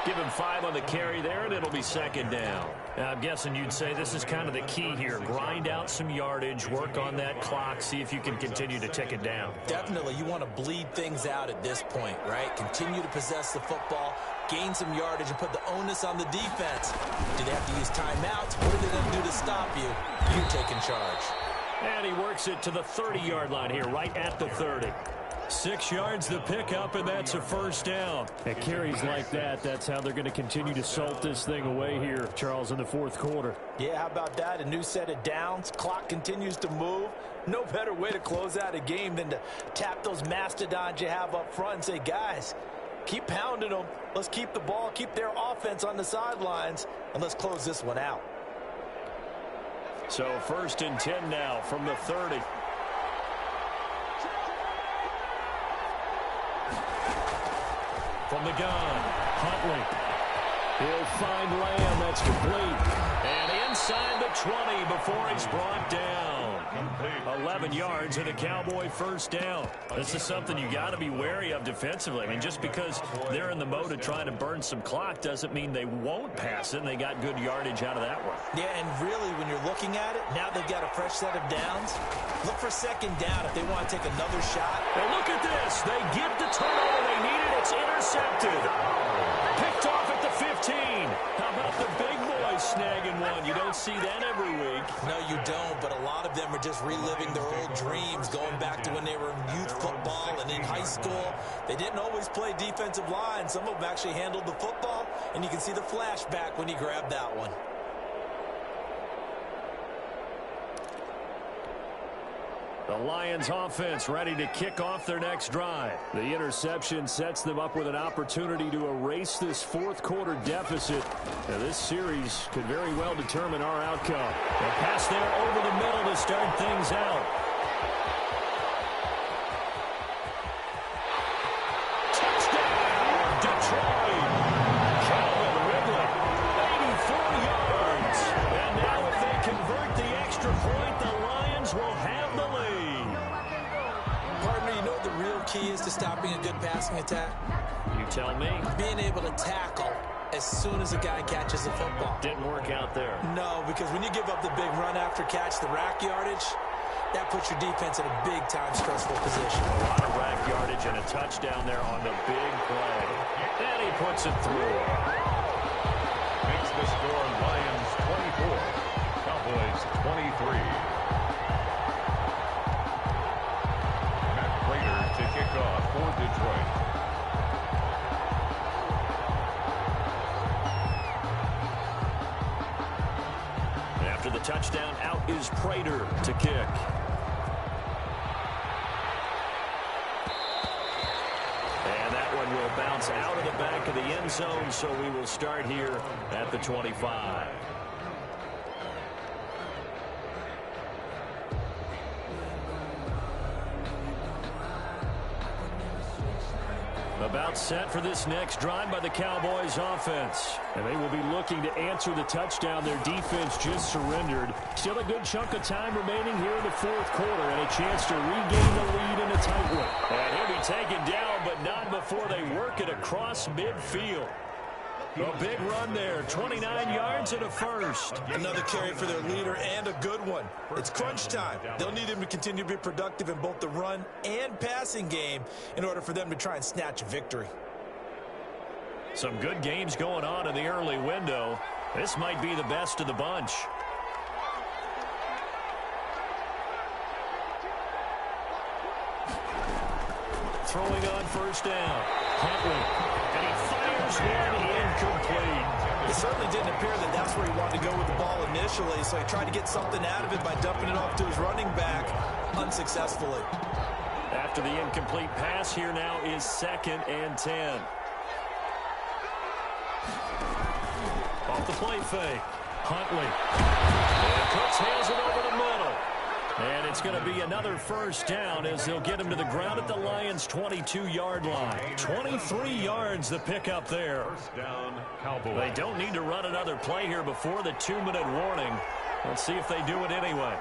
Give him 5 on the carry there, and it'll be 2nd down. Now, I'm guessing you'd say this is kind of the key here. Grind out some yardage, work on that clock, see if you can continue to tick it down. Definitely. You want to bleed things out at this point, right? Continue to possess the football, gain some yardage, and put the onus on the defense. Do they have to use timeouts? What are they going to do to stop you? You take in charge. And he works it to the 30-yard line here, right at the 30. 6 yards the pickup, and that's a 1st down. At carries like that, that's how they're going to continue to salt this thing away here, Charles, in the 4th quarter. Yeah, how about that? A new set of downs. Clock continues to move. No better way to close out a game than to tap those mastodons you have up front and say, guys, Keep pounding them. Let's keep the ball, keep their offense on the sidelines, and let's close this one out. So 1st and 10 now from the 30. From the gun, Huntley. He'll find Lamb. That's complete. And inside the 20 before he's brought down. 11 yards and a Cowboy first down. This is something you got to be wary of defensively. I mean, just because they're in the mode of trying to burn some clock doesn't mean they won't pass it, and they got good yardage out of that one. Yeah, and really, when you're looking at it, now they've got a fresh set of downs. Look for 2nd down if they want to take another shot. Well, look at this. They get the turnover they needed. It's intercepted. Picked off at the 15. How about the big boys snagging one? You don't see that every week. No, you don't, but a lot of them are just reliving their old dreams, going back to when they were in youth football and in high school. They didn't always play defensive line. Some of them actually handled the football, and you can see the flashback when he grabbed that one. The Lions offense ready to kick off their next drive. The interception sets them up with an opportunity to erase this 4th quarter deficit. Now, this series could very well determine our outcome. A pass there over the middle to start things out. Touchdown, Detroit. Calvin Ridley, 84 yards. And now if they convert the extra point, the Lions will have the lead. Partner, you know what the real key is to stopping a good passing attack? You tell me. Being able to tackle as soon as a guy catches the football. Didn't work out there. No, because when you give up the big run after catch, the rack yardage, that puts your defense in a big-time stressful position. A lot of rack yardage and a touchdown there on the big play. And he puts it through. Makes the score Lions 24, Cowboys 23. To kick off for Detroit. After the touchdown, out is Prater to kick. And that one will bounce out of the back of the end zone, so we will start here at the 25. About set for this next drive by the Cowboys offense. And they will be looking to answer the touchdown their defense just surrendered. Still a good chunk of time remaining here in the 4th quarter and a chance to regain the lead in a tight one. And he'll be taken down, but not before they work it across midfield. A big run there, 29 yards and a first. Another carry for their leader and a good one. It's crunch time. They'll need him to continue to be productive in both the run and passing game in order for them to try and snatch a victory. Some good games going on in the early window. This might be the best of the bunch. Throwing on first down. Huntley. And he fires one incomplete. It certainly didn't appear that that's where he wanted to go with the ball initially, so he tried to get something out of it by dumping it off to his running back unsuccessfully. After the incomplete pass, here now is 2nd and 10. Off the play fake. Huntley. And Cooks hands it over the middle. And it's going to be another first down as they'll get him to the ground at the Lions' 22-yard line. 23 yards the pickup there. First down, Cowboys. They don't need to run another play here before the 2-minute warning. Let's see if they do it anyway.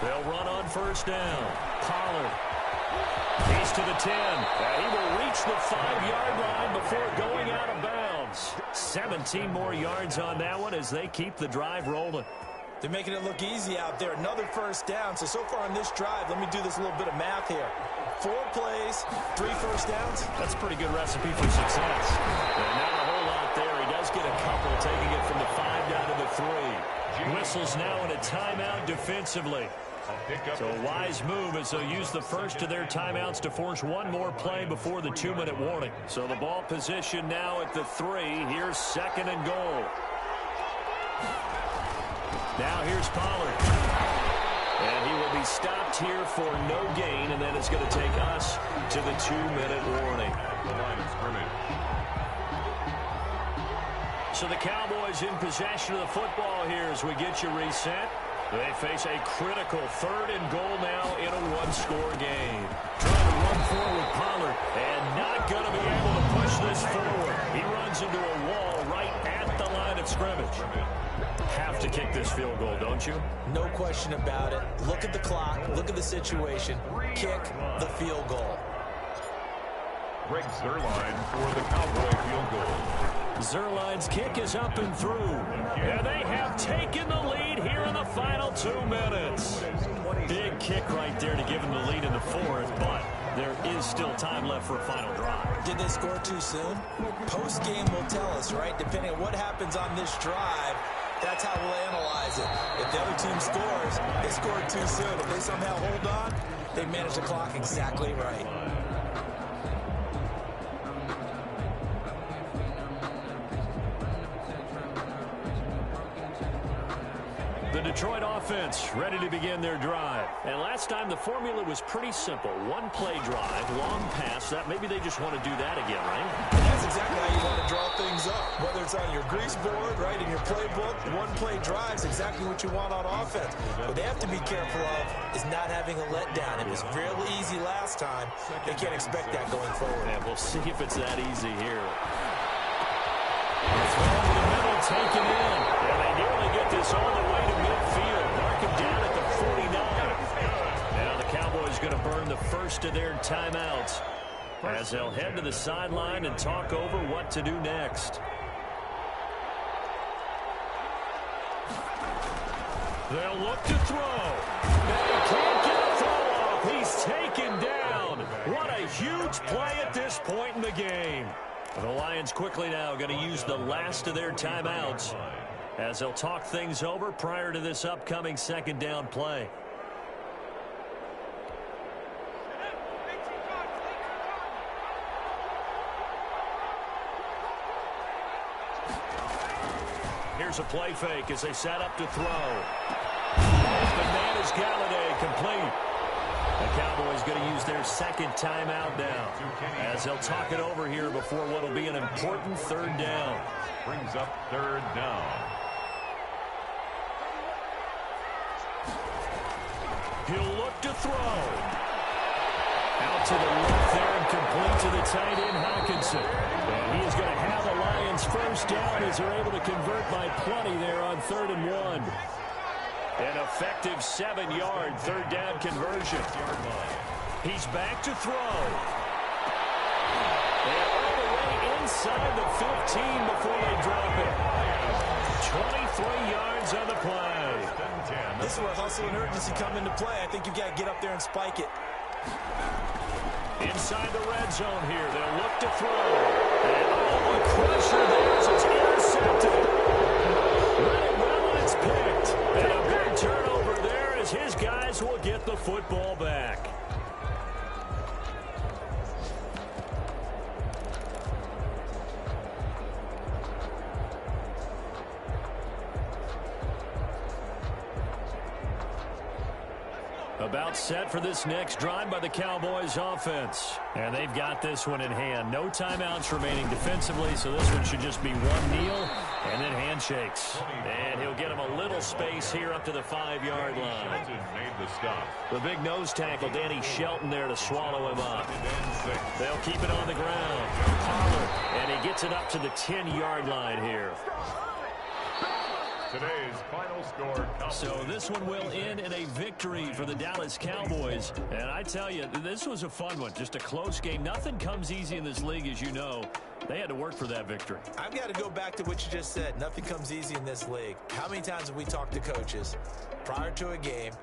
They'll run on first down. Pollard. He's to the 10. And he will reach the 5-yard line before going out of bounds. 17 more yards on that one as they keep the drive rolling. They're making it look easy out there. Another first down. So far on this drive, let me do this little bit of math here. 4 plays, 3 first downs. That's a pretty good recipe for success. And not a whole lot there. He does get a couple, taking it from the 5 down to the 3. Whistles now in a timeout defensively. So a wise move as they'll use the first of their timeouts to force one more play before the 2-minute warning. So the ball position now at the 3. Here's 2nd and goal. Now here's Pollard. And he will be stopped here for no gain, and then it's going to take us to the 2-minute warning. The line of scrimmage. So the Cowboys in possession of the football here as we get you reset. They face a critical 3rd and goal now in a 1-score game. Trying to run forward Pollard, and not going to be able to push this forward. He runs into a wall right at the line of scrimmage. Have to kick this field goal, don't you? No question about it. Look at the clock. Look at the situation. Kick the field goal. Greg Zuerlein for the Cowboy field goal. Zuerlein's kick is up and through. And they have taken the lead here in the final 2 minutes. Big kick right there to give them the lead in the 4th, but there is still time left for a final drive. Did they score too soon? Post-game will tell us, right? Depending on what happens on this drive, that's how we'll analyze it. If the other team scores, they scored too soon. If they somehow hold on, they manage the clock exactly right. The Detroit offense ready to begin their drive. And last time the formula was pretty simple. 1-play drive, long pass. That maybe they just want to do that again, right? That's exactly how you want to draw things up. Whether it's on your grease board, right, in your playbook, 1-play drive is exactly what you want on offense. What they have to be careful of is not having a letdown. It was really easy last time. They can't expect that going forward. And we'll see if it's that easy here. Throw over the middle, taken in. And they nearly get this all the way to midfield. Mark him down at the 49. Now the Cowboys going to burn the first of their timeouts as they'll head to the sideline and talk over what to do next. They'll look to throw. They can't get a throw off. He's taken down. What a huge play at this point in the game. The Lions quickly now going to use the last of their timeouts as they'll talk things over prior to this upcoming 2nd down play. Here's a play fake as they set up to throw. The man is Galladay, complete. The Cowboys going to use their 2nd timeout now as they'll talk it over here before what will be an important 3rd down. Brings up 3rd down. He'll look to throw. Out to the left there and complete to the tight end, Hockenson. And he is going to have the Lions 1st down as they're able to convert by plenty there on 3rd and 1. An effective 7-yard 3rd down conversion. He's back to throw. And all the way inside the 15 before they drop it. 23 yards on the play. This is where hustle and urgency come into play. I think you've got to get up there and spike it. Inside the red zone here. They'll look to throw. And oh, a crusher there as it's intercepted. Let it run when it's picked. And a big turnover there as his guys will get the football back. About set for this next drive by the Cowboys offense. And they've got this one in hand. No timeouts remaining defensively, so this one should just be one kneel and then handshakes. And he'll get him a little space here up to the 5-yard line. Made the stop. The big nose tackle, Danny Shelton, there to swallow him up. They'll keep it on the ground. Pollard, and he gets it up to the 10-yard line here. Today's final score. So this one will end in a victory for the Dallas Cowboys. And I tell you, this was a fun one. Just a close game. Nothing comes easy in this league, as you know. They had to work for that victory. I've got to go back to what you just said. Nothing comes easy in this league. How many times have we talked to coaches prior to a game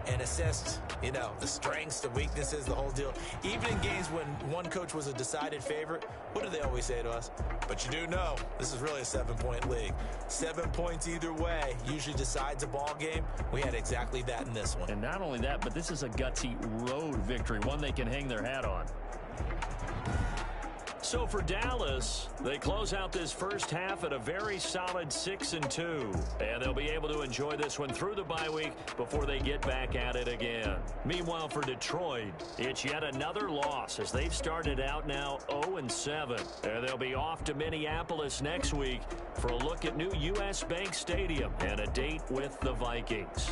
and assessed, you know, the strengths, the weaknesses, the whole deal? Even in games when one coach was a decided favorite, what do they always say to us? But you do know, this is really a 7-point league. 7 points either way usually decides a ball game. We had exactly that in this one. And not only that, but this is a gutsy road victory, one they can hang their hat on. So for Dallas, they close out this first half at a very solid 6-2. And they'll be able to enjoy this one through the bye week before they get back at it again. Meanwhile, for Detroit, it's yet another loss as they've started out now 0-7. And they'll be off to Minneapolis next week for a look at new U.S. Bank Stadium and a date with the Vikings.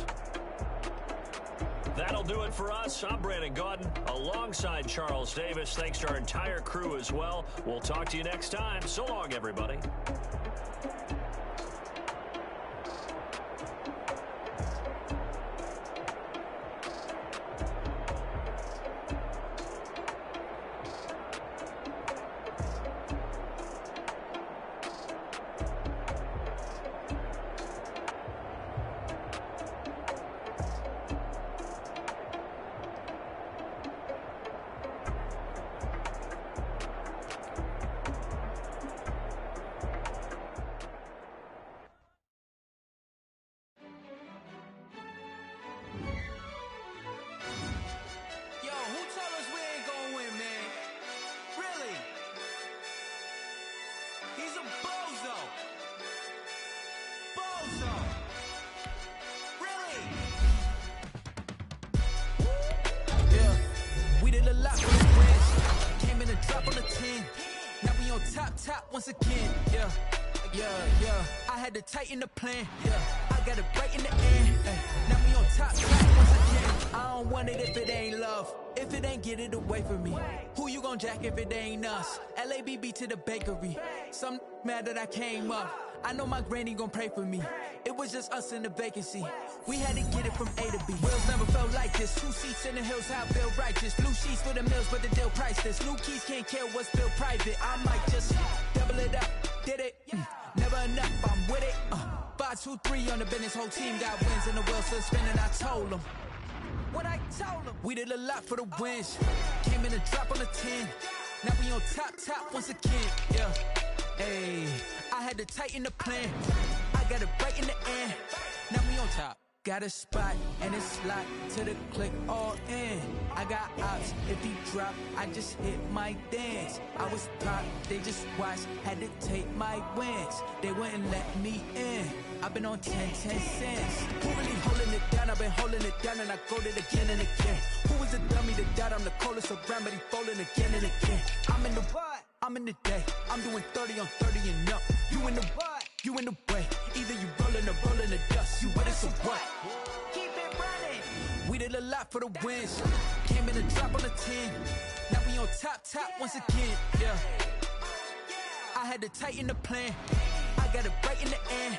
That'll do it for us. I'm Brandon Gaudin alongside Charles Davis. Thanks to our entire crew as well. We'll talk to you next time. So long, everybody. Top once again, yeah. I had to tighten the plan, yeah. I got it right in the end, now we on top once again. I don't want it if it ain't love. If it ain't, get it away from me. Who you gon' jack if it ain't us? LABB to the bakery. Some mad that I came up. I know my granny gon' pray for me. It was just us in the vacancy. We had to get it from A to B. Wheels never felt like this. 2 seats in the hills, how I feel righteous. Blue sheets for the mills, but the deal priceless. New keys can't care what's built private. I might just double it up. Did it? Never enough, I'm with it. 5, 2, 3 on the business. Whole team got wins and the wheels still spinning. I told them. What I told them. We did a lot for the wins. Came in a drop on the 10. Now we on top once again. Yeah. Hey, I had to tighten the plan. I got it right in the end. Now we on top. Got a spot and it's locked to the click all in. I got ops, if he drop, I just hit my dance. I was top, they just watched, had to take my wins. They wouldn't let me in. I've been on 10 cents. Who really holding it down? I've been holding it down and I go it again and again. Who was the dummy that died? I'm the coldest around, but he falling again and again. I'm in the what? I'm in the day. I'm doing 30 on 30 and up. You in the what? You in the way. Either you rolling or rolling the dust. You with us or what? Keep it running. We did a lot for the wins. Came in a drop on the 10. Now we on top once again. Yeah. I had to tighten the plan. I got it right in the end.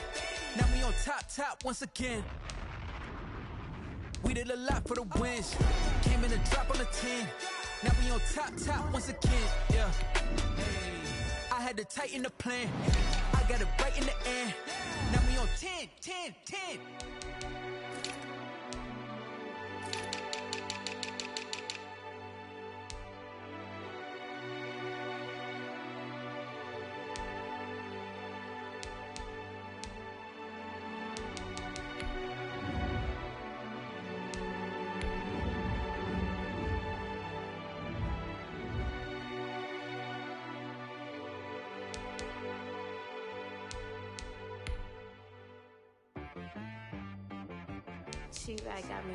Now we on top once again. We did a lot for the wins. Came in a drop on the 10. Now we on top once again. Yeah. Hey. I had to tighten the plan. I got it right in the end. Now we on 10. She like got me.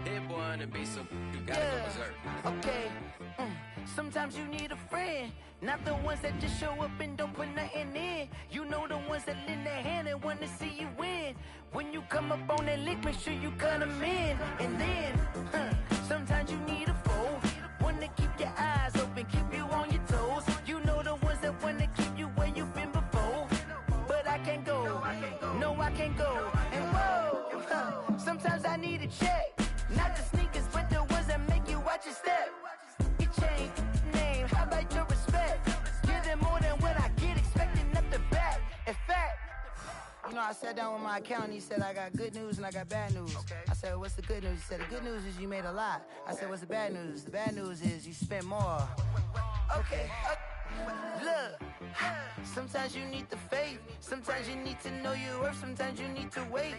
That boy on the beat, so you gotta go berserk. Okay. Sometimes you need a friend, not the ones that just show up and don't put nothing in. You know the ones that lend their hand and want to see you win. When you come up on that lick, make sure you cut them in. And then, sometimes you need a foe, one to keep your eyes open, keep you on your toes. You know the ones that want to keep you where you've been before. But I can't go, no I can't go. And whoa, sometimes I need a check, not the sneakers, but the ones that make you watch your step. Your chain, name, how about your respect? Give them more than what I get, expecting up the back. In fact, you know, I sat down with my accountant, he said I got good news and I got bad news. I said, what's the good news? He said, the good news is you made a lot. I said, what's the bad news? The bad news is you spent more. Okay. Look, sometimes you need the faith. Sometimes you need to know your worth. Sometimes you need to wait.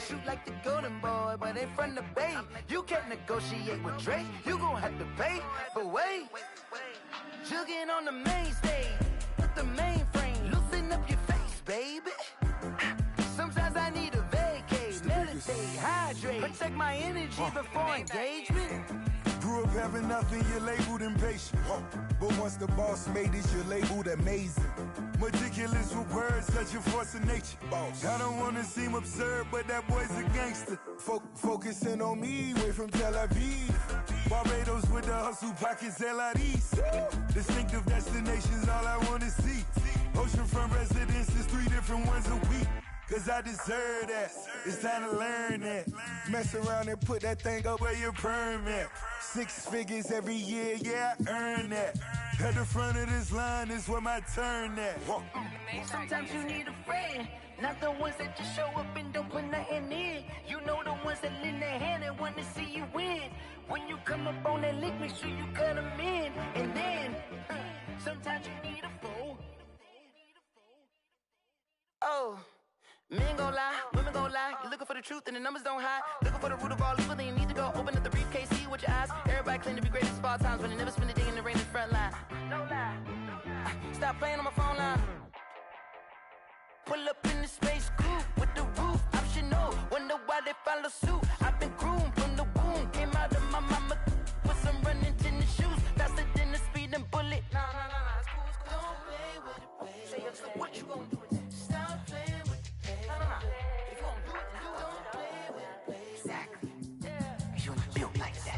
Shoot like the golden boy, but ain't from the bay. You can't negotiate with Drake. You gon' have to pay. But wait, jugging on the main stage with the mainframe. Loosen up your face, baby. Sometimes I need a vacate, meditate, hydrate, protect my energy before engagement. Grew up having nothing, you're labeled impatient. But once the boss made it, you're labeled amazing. Meticulous with words, such a force of nature. I don't wanna seem absurd, but that boy's a gangster. Focusing on me, way from Tel Aviv. Barbados with the hustle pockets, LIDs. Distinctive destinations, all I wanna see. Oceanfront residences, 3 different ones a week. Cause I deserve that, it's time to learn that. Mess around and put that thing up where your permit. 6 figures every year, yeah, I earn that. At the front of this line is where my turn at. Sometimes you need a friend, not the ones that just show up and don't put nothing in. You know the ones that lend their hand and want to see you win. When you come up on that link, make sure you cut them in. And then, sometimes you need a fool. Oh. Men gon' lie, women gon' lie. You're looking for the truth and the numbers don't hide. Looking for the root of all evil, then you need to go open up the briefcase, see with your eyes. Everybody claim to be greatest of all times, but they never spend a day in the rain in the front line. No lie. Stop playing on my phone line. Pull up in the space coupe with the roof optional. Wonder why they follow suit. I've been groomed from the womb. Came out of my mama with some running tennis shoes. Faster than the speeding bullet. No, it's cool, it's cool. Don't play with it, baby. So what you gon' do with it? Stop playing with it. If you gon' do it, then you don't play with it, baby. Exactly. Yeah. You not built like that.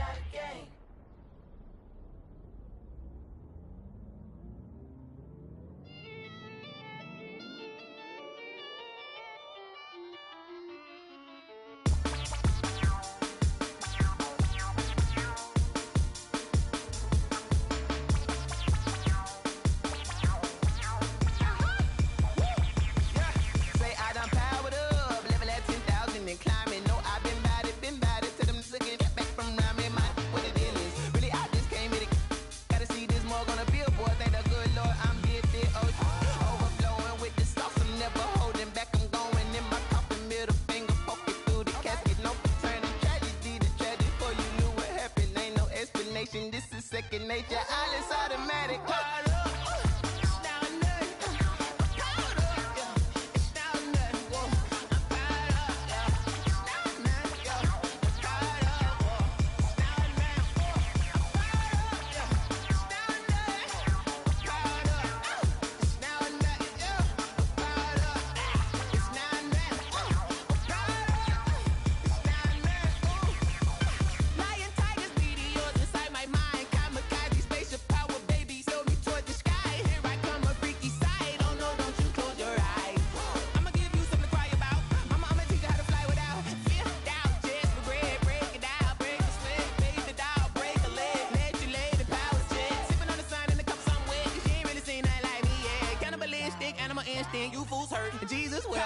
This is second nature, all is automatic. You fools hurt. Jesus will.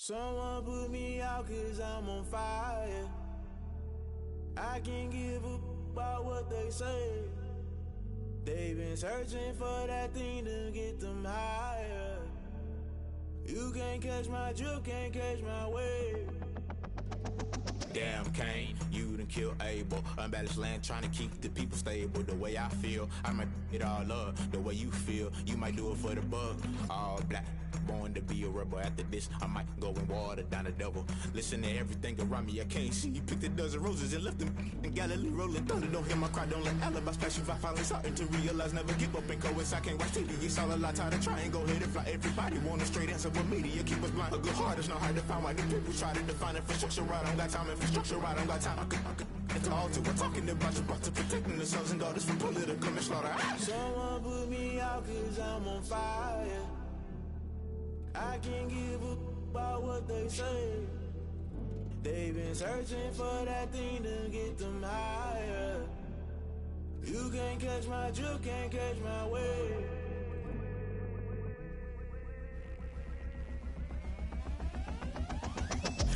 Someone put me out 'cause I'm on fire. I can't give up about what they say. They've been searching for that thing to get them higher. You can't catch my drift, can't catch my wave. Damn, Kane, you done killed Abel. Unbalanced land, trying to keep the people stable. The way I feel, I might it all up. The way you feel, you might do it for the bug. All black, born to be a rebel. After this, I might go and water down the devil. Listen to everything around me, I can't see. You picked a dozen roses and left them in Galilee rolling thunder. Don't hear my cry, don't let alibis pass you. I finally starting to realize, never give up and coincide. I can't watch TV, it's all a lot. Tired of trying, go ahead and fly. Everybody want a straight answer, but media keep us blind. A good heart is not hard to find. Why the people try to define infrastructure right? I don't got time, infrastructure right, I don't got time. I could it's all to we're talking about you, about to protecting the sons and daughters from political and slaughter. Someone put me out cause I'm on fire. I can't give a about what they say. They've been searching for that thing to get them higher. You can't catch my drift, can't catch my wave.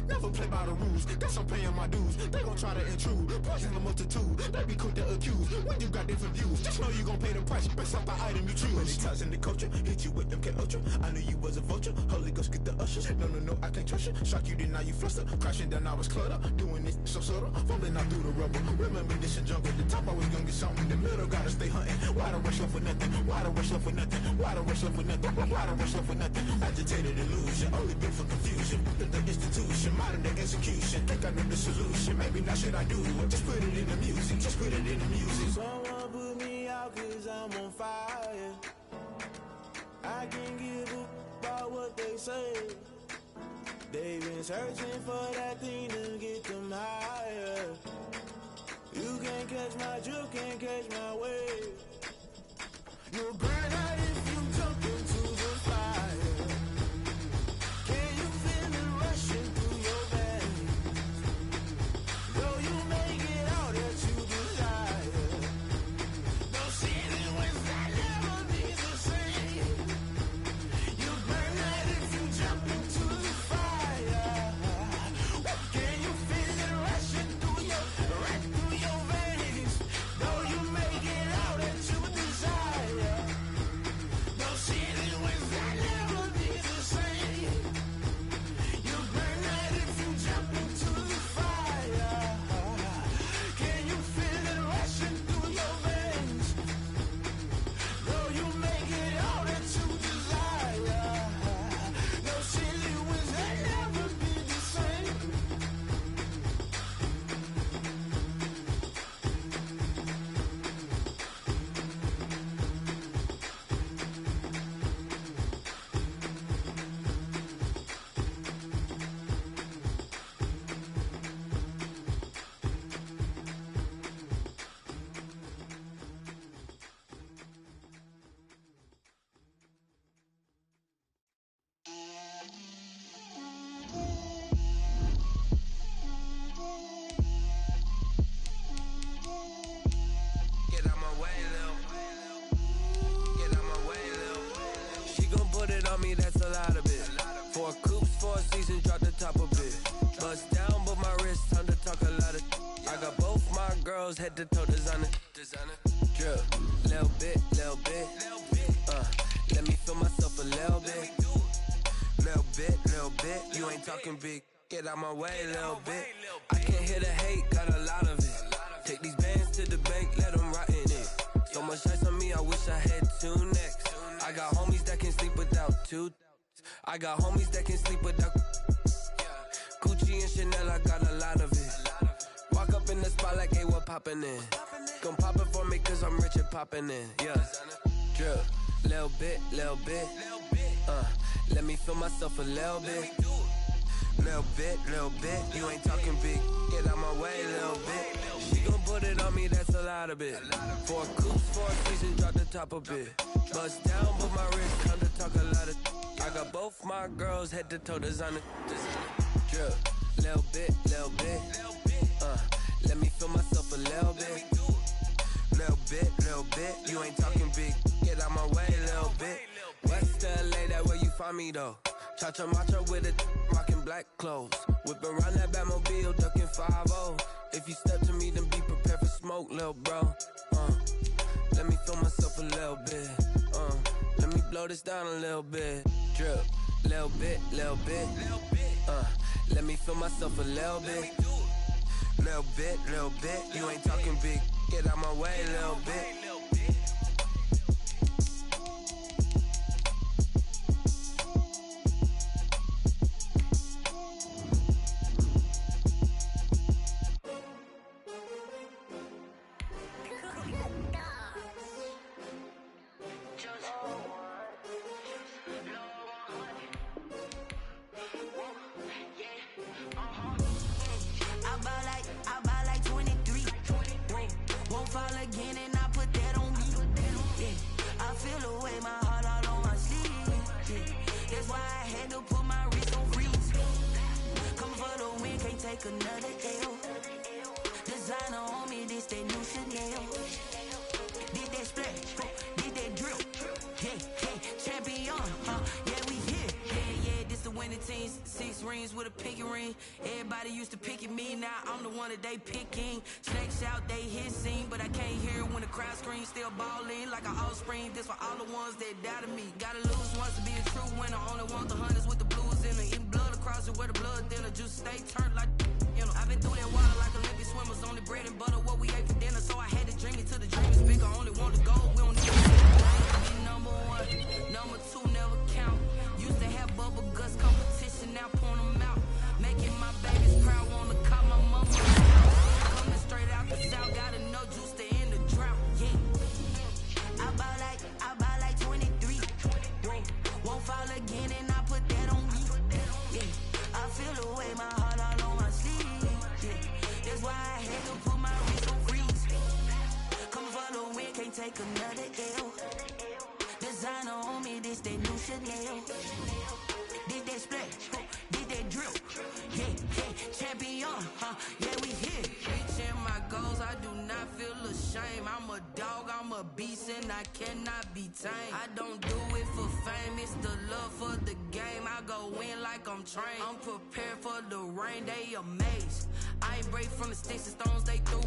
Never play by the rules, guess I'm paying my dues. They gon' try to intrude, poison the multitude. They be quick to accuse, when you got different views. Just know you gon' pay the price, based off the item you choose. Many times in the culture, hit you with them K-Ultra. I knew you was a vulture, Holy Ghost get the ushers. No, I can't trust you. Shock you, then now you fluster. Crashing down, I was cluttered. Doing this so subtle, falling out through the rubble. Remember this is jungle, the top always gonna get something. In the middle, gotta stay hunting. Why the rush left for nothing? Why the rush left for nothing? Why the rush left for nothing? Why the rush left for nothing? Agitated illusion, only built for confusion. The institution, modern day execution. Think I know the solution, maybe not should I do it. Just put it in the music, just put it in the music. Someone put me out cause I'm on fire. I can't give a about what they say. They've been searching for that thing to get them higher. You can't catch my drift, can't catch my wave. You'll burn out if you jump into the fire. Can you feel it rushing through your veins? Though you may get out that you desire. No ceiling wins that never be the same. You burn out if you jump into the fire. Can you feel it rushing through your veins? Though you may get out that you desire. No ceiling wins that never be the same. You burn out if you jump into the fire. Can you feel it rushing through your veins? Though you may get out that you desire. No ceiling wins that never be the same. Get out my way, Lil. Get out my way, Lil. She gon' put it on me, that's a lot of it. 4 coops, 4 seasons, drop the top a bit. Bust down, but my wrist, time to talk a lot of. I got both my girls, head to toe designer. Drip, little bit, little bit. Let me feel myself a little bit. Little bit, you ain't talking big. Get out my way, little bit. I can't hear the hate, got a lot of it. Take these bands to the bank, let them rot in it. So much ice on me, I wish I had 2 necks. I got homies that can sleep without 2. I got homies that can sleep without Gucci and Chanel, I got a lot of it. Walk up in the spot like, hey, what poppin' in? Gon' pop it for me cause I'm rich and poppin' in, yeah. Drip, little bit, let me feel myself a little bit. Little bit, you ain't talking big. Get out my way, little bit. She gon' put it on me, that's a lot of it. 4 coops, 4 seasons, drop the top a bit. Bust down, but my wrist, come to talk a lot of. I got both my girls, head to toe designer. Drip, little bit, let me feel myself a little bit. Little bit, you ain't talking big. Get out my way, little bit. West LA, that where you find me though. Cha-cha matcha with it, rockin' black clothes. Whip around that Batmobile, ducking 5-0. If you step to me, then be prepared care for smoke, little bro. Let me feel myself a little bit. Let me blow this down a little bit. Drip, little bit, little bit. Let me feel myself a little bit. Little bit, little bit. You ain't talking big. Get out my way, little bit. I buy like 23. Won't fall again and I put that on me. Yeah, I feel the way, my heart all on my sleeve. Yeah, that's why I had to put my wrist on freeze. Coming for the win, can't take another L. Designer on me, this that new Chanel. Did that splash, did that drill. Yeah, champion, yeah, we here. Yeah, this the winning team. 6 rings with a pinky ring. Everybody used to pick at me, now I'm the one that they picking. Snakes out, they hit scene, but I can't hear it when the crowd screams. Still balling like an offspring. This for all the ones that doubted me. Gotta lose once to be a true winner. Only want the hunters with the blues in it. Eating blood across it where the blood thinner. Juice stay turned like, you know. I've been through that water like Olympic swimmers. Only bread and butter, what we ate for dinner. So I had to dream it till the dream is bigger. Only want the gold, we don't need it. Be number 1, number 2 never count. Used to have bubble guts competition, now point them out. Making my babies proud, wanna call my mama. Coming straight out the south, gotta know juice to end the drought. Yeah, I buy like 23. Won't fall again and I put that on me. Yeah, I feel the way, my heart all on my sleeve. Yeah, that's why I had to put my wrist on freeze. Coming for the win, can't take another L. Designer on me, this that new Chanel. Did that splash, did that drill. Yeah, champion, yeah, we here. Reaching my goals, I do not feel ashamed. I'm a dog, I'm a beast, and I cannot be tamed. I don't do it for fame, it's the love for the game. I go in like I'm trained. I'm prepared for the rain, they amazed. I ain't break from the sticks and stones they threw.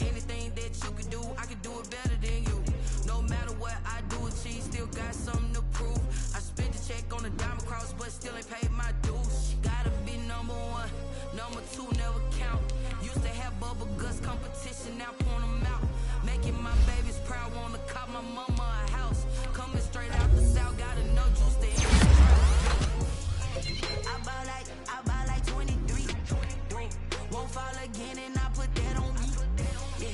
Anything that you could do, I could do it better than you. No matter what I do, achieve, still got something to prove. I spent the check on the diamond cross, but still ain't paid my dues. Gotta be number 1, number 2 never count. Used to have bubble guts competition, now point them out. Making my babies proud, wanna call my mama a house. Coming straight out the south, gotta know juice to end the drought. I buy like 23. Won't fall again and I put that on me. Yeah,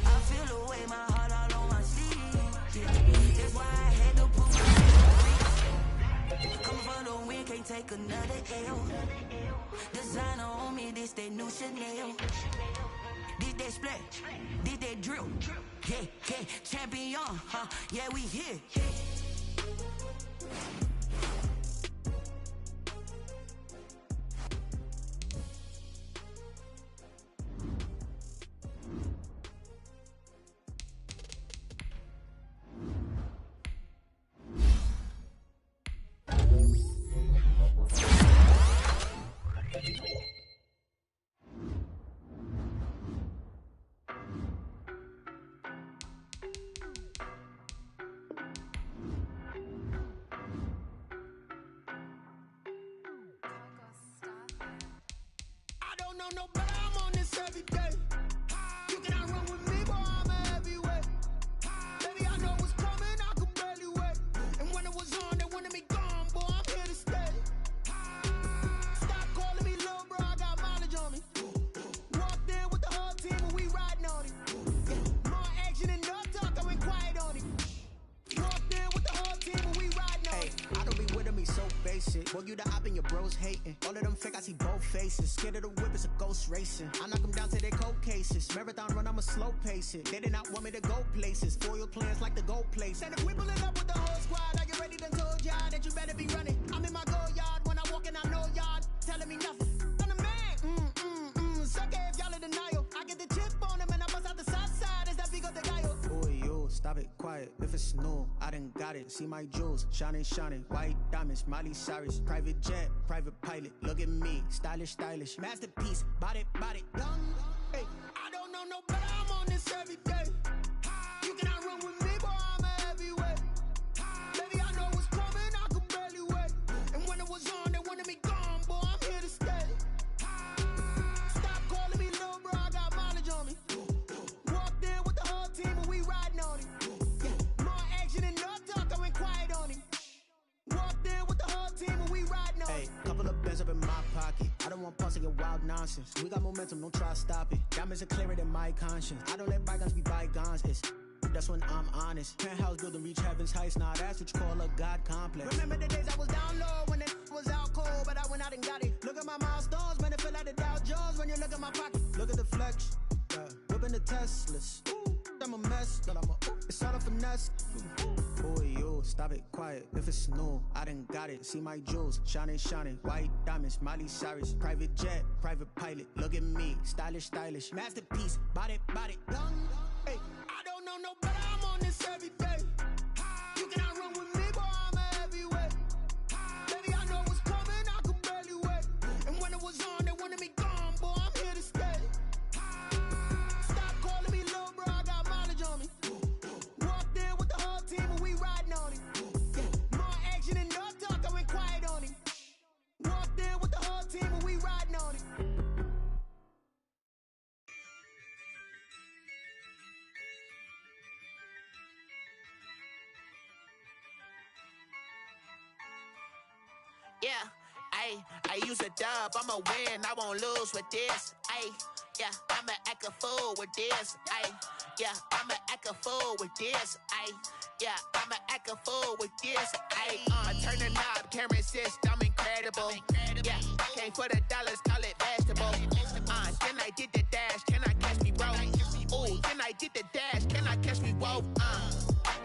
I feel the way, my heart all on my sleeve. Yeah, that's why I had to put my wrist. Coming for the win, can't take another L. Designer on me, this that new Chanel. Did that splash, did that drill. Yeah, champion, yeah, we here. No, but I'm on this every day. You cannot run with me, boy, I'm a heavyweight. Baby, I know what's coming, I could barely wait. And when it was on, they wanted me gone, boy, I'm here to stay. Stop calling me little bro, I got mileage on me. Walked in with the whole team and we riding on it. More action and no talk, I went quiet on it. Walked in with the whole team and we riding on it. I don't be with me so basic. Boy, you the op and your bros hating. All of them fake, I see both faces. Scared of the whip, it's a ghost racing. I knock them down to their cold cases. Marathon run, I'ma slow pace it. They did not want me to go places. Foil plans like the gold place. And if we pulling up with the whole squad, are you ready to told y'all that you better be running? I'm in my go yard. When I walk in, I know y'all telling me nothing. I'm the man. Suck it if y'all in denial. I get the chip on them and I bust out the south side. Is that big of the guy? Boy, yo, stop it, quiet. If it's new, I done got it. See my jewels, shining, shining. White diamonds, Miley Cyrus. Private jet, private pilot. Look at me, stylish, stylish. Masterpiece, body, young. Hey, I don't know know no better, I'm on this every day. You cannot run with me, boy, I'm a heavyweight. Baby, I know what's coming, I could barely wait. And when it was on, they wanted me gone, boy, I'm here to stay. Stop calling me little bro, I got mileage on me. Walked in with the whole team and we riding on him. Yeah, more action and no talk, I went quiet on him. Walked in with the whole team and we riding on him. Hey, couple of bands up in my pocket. I don't want pulse to get wild nonsense. We got momentum, don't try to stop it. Diamonds are clearer than my conscience. I don't let bygones be bygones. That's when I'm honest. Penthouse building reach heaven's heights. Now that's what you call a God complex. Remember the days I was down low when it was out cold, but I went out and got it. Look at my milestones, man, it feel like the Dow Jones when you look at my pocket. Look at the flex, whipping the Teslas. Ooh, I'm a mess, but it's all a finesse. Boy, you stop it, quiet. If it's new, I done got it. See my jewels, shining, shining. White diamonds, Miley Cyrus. Private jet, private pilot. Look at me, stylish, stylish. Masterpiece, body, done. Hey, I don't know no better, I'm on this every day. You cannot run with me, boy, I'm a heavyweight. Baby, I know what's coming, I could barely wait. And when it was on, they wanted me gone, boy, I'm here to stay. Stop calling me little bro, I got mileage on me. Walked in with the whole team and we riding on him. Yeah, more action and no talk, I went quiet on him. Walked in with the whole team and we riding on him. Yeah, I use a dub, I'ma win, I won't lose with this. Yeah, I'ma act a fool with this. Yeah, I'ma act a fool with this. Yeah, I'ma act a fool with this. I turn the knob, camera assist, I'm incredible. Yeah, came for the dollars, call it vegetable. Then I did the dash, can I catch me, bro? Ooh, then I did the dash, can I catch me, whoa?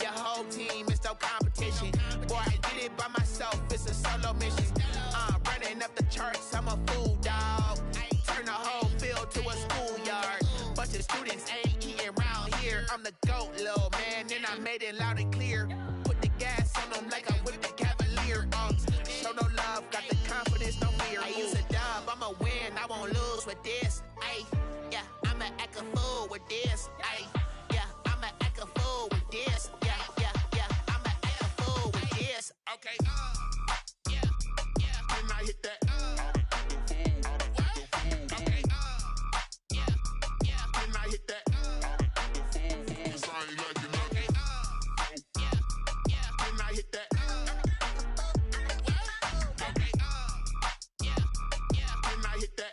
Your whole team is no competition. Boy, I did it by myself, it's a solo mission. Running up the charts, I'm a fool, dog. Turn the whole field to a schoolyard. Bunch of students ain't eating round here. I'm the GOAT, little man, and I made it loud and clear. Put the gas on them like I'm with the Cavalier. Show no love, got the confidence, no fear. I use a dub, I'ma win, I won't lose with this. Yeah, I'ma act a fool with this. Yeah, I'ma act a fool with this. Yeah, I'ma act a fool with this. Okay, yeah, can I hit that? Okay, yeah, can I hit that? Cause I ain't like it, okay, yeah, can I hit that? Okay, yeah, can I hit that?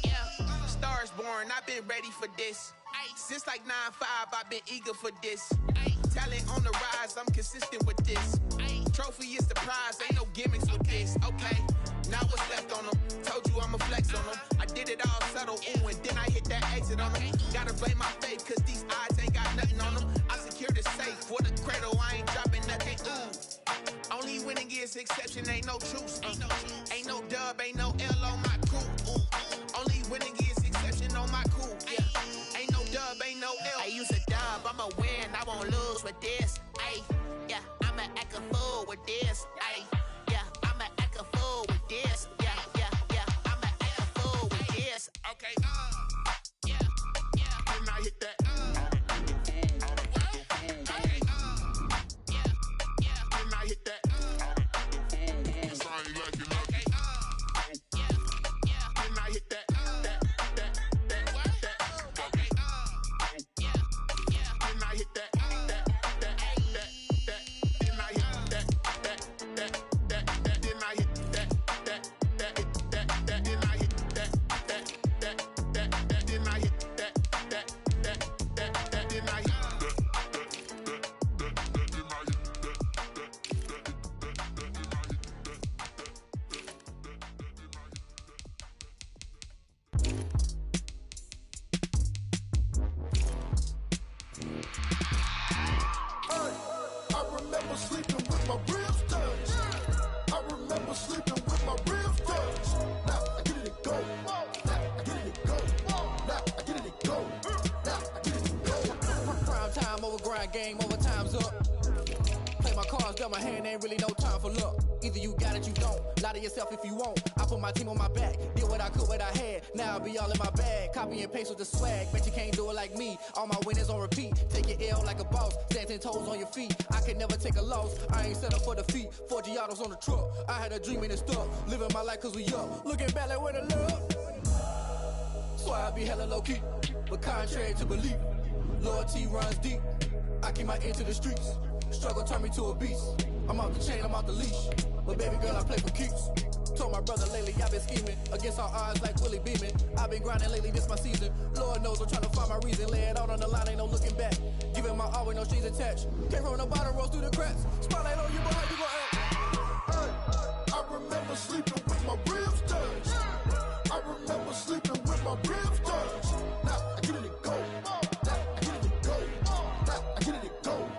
Yeah, Stars born, I've been ready for this. Since like 9-5, I've been eager for this. Talent on the rise, I'm consistent with this. Trophy is the prize, ain't no gimmicks with this. Okay, now what's left on them? Told you I'ma flex on them. I did it all subtle, ooh, and then I hit that exit on them. Gotta blame my faith, cause these odds ain't got nothing on them. I secured the safe for the cradle, I ain't dropping nothing, ooh. Only winning is exception, ain't no truce. Ain't no dub, ain't no L on my crew, ooh. Only winning is exception on my crew, yeah. Ain't no dub, ain't no L. I use a dub, I'ma win, I won't lose with this. Yeah, I'ma act a fool with this. Yeah, I'ma act a fool with this. Yeah, I'ma act a fool with this. Okay, yeah, can I hit that? Okay, yeah, can I hit that? Cause I ain't like it, okay, yeah, can I hit that? Okay, yeah, can I hit that? Game over, time's up. Play my cards dealt my hand, ain't really no time for luck. Either you got it, you don't. Lie to yourself if you won't. I put my team on my back, did what I could, what I had. Now I be all in my bag, copy and paste with the swag. Bet you can't do it like me. All my winners on repeat. Take your L like a boss, stand 10 toes on your feet. I can never take a loss. I ain't set up for defeat. 4 Giottos on the truck. I had a dream and it stuck. Living my life cause we up. Looking back like where the love. So I be hella low key, but contrary to belief, loyalty runs deep. I keep my ear to the streets. Struggle turned me to a beast. I'm off the chain, I'm off the leash. But baby girl, I play for keeps. Told my brother lately, I've been scheming against all odds like Willie Beeman. I've been grinding lately, this my season. Lord knows I'm trying to find my reason. Lay it out on the line, ain't no looking back. Giving my all with no strings attached. Came from the bottom, rose through the cracks. Spotlight on you, but how you gon' act? Hey, I remember sleeping with my ribs touched. I remember sleeping with my ribs touched. Now I get it go. Now I get it go. Now I get it go.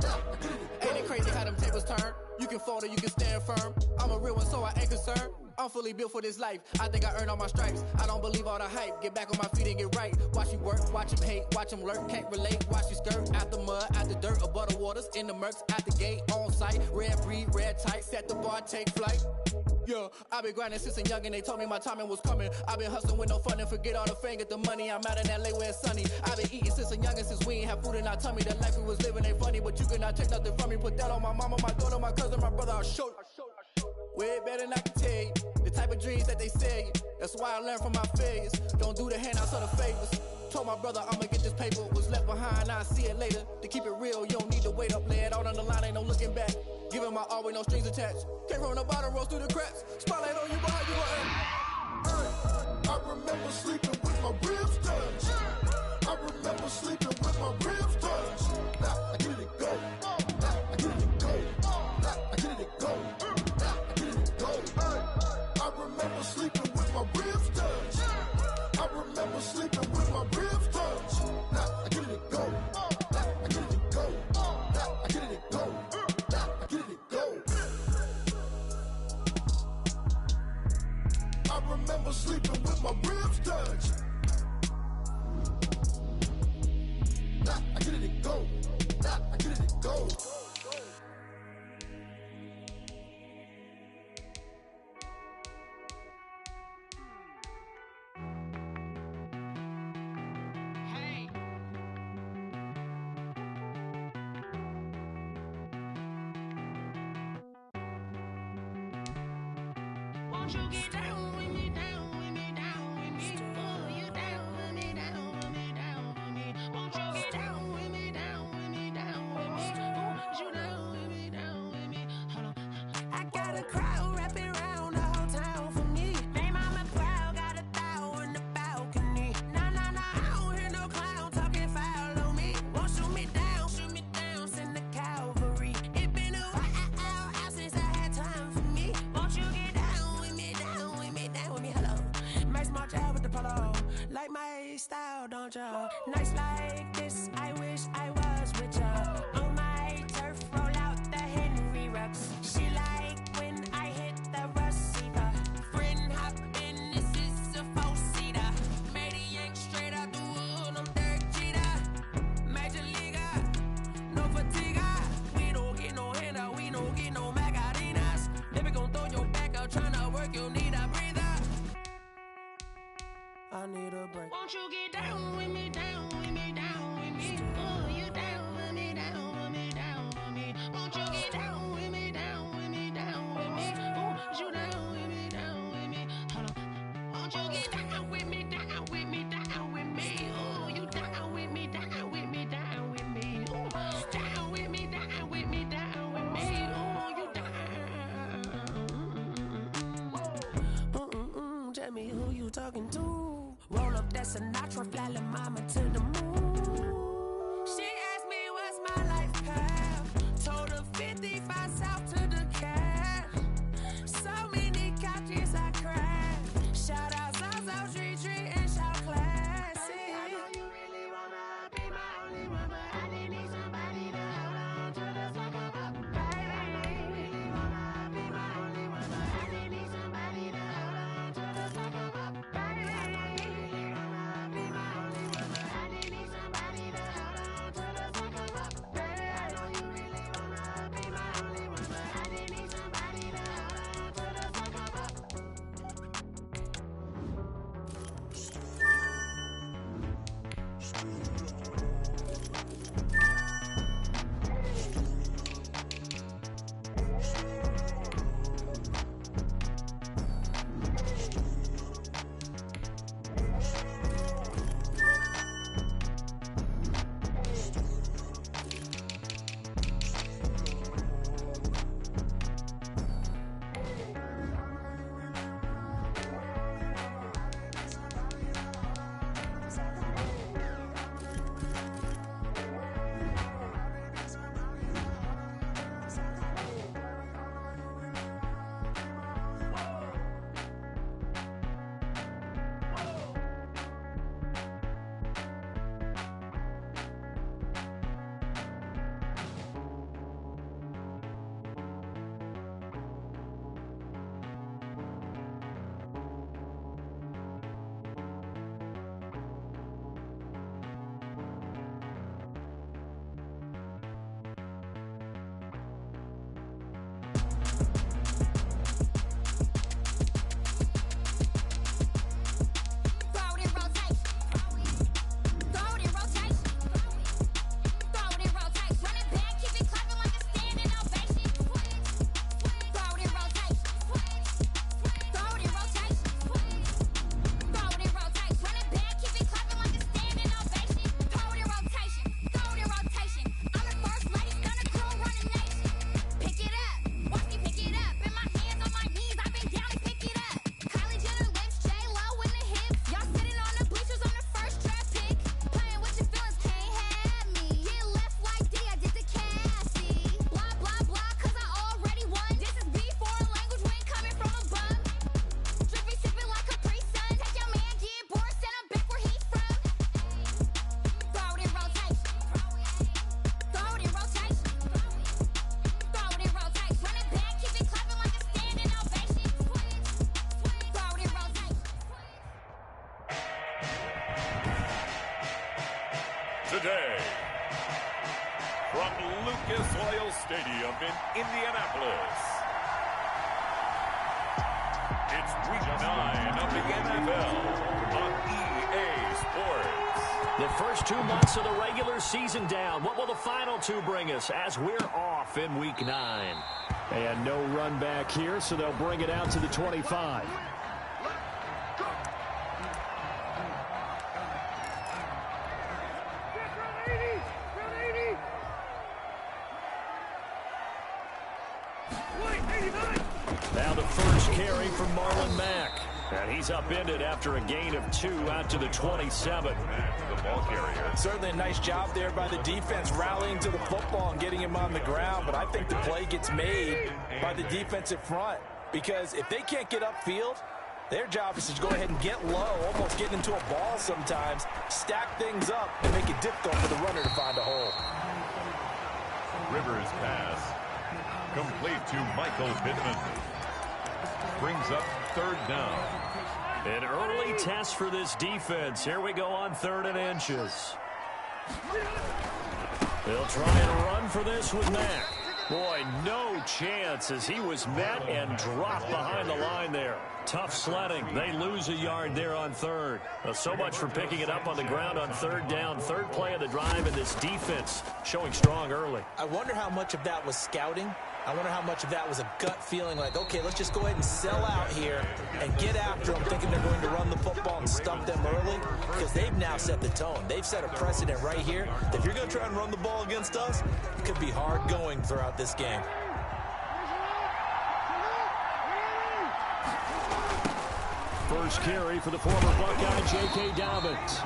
Now I get it go. Ain't it crazy how them tables turn? You can fold or you can stand firm. I'm a real one, so I ain't concerned. I'm fully built for this life. I think I earned all my stripes. I don't believe all the hype. Get back on my feet and get right. Watch you work, watch him hate, watch him lurk. Can't relate, watch you skirt. Out the mud, out the dirt, above the waters, in the murks, out the gate, on site. Red breed, red tight, set the bar, take flight. Yeah, I've been grinding since a young and they told me my timing was coming. I've been hustling with no fun and forget all the fame, get the money. I'm out in LA where it's sunny. I've been eating since a young and since we ain't have food in our tummy. The life we was living ain't funny, but you cannot take nothing from me. Put that on my mama, my daughter, my cousin, my brother, I'll show you. Way better than I can tell you. The type of dreams that they sell you. That's why I learned from my failures. Don't do the handouts or the favors. Told my brother I'ma get this paper. Was left behind, I'll see it later. To keep it real, you don't need to wait up. Lay it out on the line, ain't no looking back. Giving my all with no strings attached. Came from the bottom, rose through the cracks. Spotlight on you, but how you gon' act? Hey, I remember sleeping with my ribs touched. I remember sleeping with my ribs touched. Now I get it go. Now I get it go. Now I get it go. Now I get it go. Hey, I remember sleeping with my ribs touched. I remember sleeping with my ribs touched. Now I get it go. Now I get it go. Now I get it go. Now I get it go. I remember sleeping with my ribs touched. Now I get it go. Now I get it go. Won't you get down with me, down with me, down with me? Oh, you down with me, down with me, down with me. Won't you get down with me, down with me, down with me? Oh, you down with me, down with me? Hold on. I got a crowd wrapping around the whole town for me. They mama proud, got a thou in the balcony. Nah, nah, nah, I don't hear no clown talking foul on me. Won't shoot me down, send the cavalry. It been a while since I had time for me. Won't you get down with me, down with me, down with me? Hello. Max March out with the polo. Like my style, don't ya? Nights like this, I wish I was with ya. On my turf, roll out the Henry Rux. She like when I hit the receiver. Friend hop in, this is a four-seater. Made a yank straight out the wood, I'm Derek Jeter. Major leaguer, no fatigue. We don't get no handout, we don't get no Macarinas. Baby gon' throw your back out, tryna work, you need a breather. I need a break. Won't you get down with me, down with me, down with me? Oh, you down with me, down with me, down with me? Won't you get down with me, down with me, down with me? Oh, you down with me, down with me? Hold on. Won't you get down with me, down with me, down with me? Oh, you down with me, down with me, down with me? Oh, down with me, down with me, down with me? Oh, you down. Tell me who you talking to. Roll up that Sinatra, fly la mama to the moon. She asked me what's my life path. Told her 55 south to the cat. So many couches I crashed. Shout out Zazo, Tree, and shout classic. I know you really wanna be my only one, but I didn't need somebody to hold on to the sucker up. Baby, I know you really wanna be my only one, but I didn't need somebody to hold on to the sucker up. Baby, I know you really wanna be my only one, but I didn't play. From Lucas Oil Stadium in Indianapolis, it's Week 9 of the NFL on EA Sports. The first 2 months of the regular season down. What will the final 2 bring us as we're off in Week 9? And no run back here, so they'll bring it out to the 25. Now the first carry for Marlon Mack. And he's upended after a gain of 2 out to the 27. The ball carrier. Certainly a nice job there by the defense rallying to the football and getting him on the ground. But I think the play gets made by the defensive front. Because if they can't get upfield, their job is to go ahead and get low, almost getting into a ball sometimes, stack things up, and make it difficult for the runner to find a hole. Rivers pass. Complete to Michael Pittman. Brings up 3rd down. An early test for this defense. Here we go on 3rd and inches. They'll try and run for this with Mack. Boy, no chance as he was met and dropped behind the line there. Tough sledding. They lose a yard there on 3rd. Well, so much for picking it up on the ground on 3rd down. 3rd play of the drive, and this defense showing strong early. I wonder how much of that was scouting. I wonder how much of that was a gut feeling like, okay, let's just go ahead and sell out here and get after them, thinking they're going to run the football and stump them early, because they've now set the tone. They've set a precedent right here. If you're going to try and run the ball against us, it could be hard going throughout this game. First carry for the former Buckeye, J.K. Dobbins.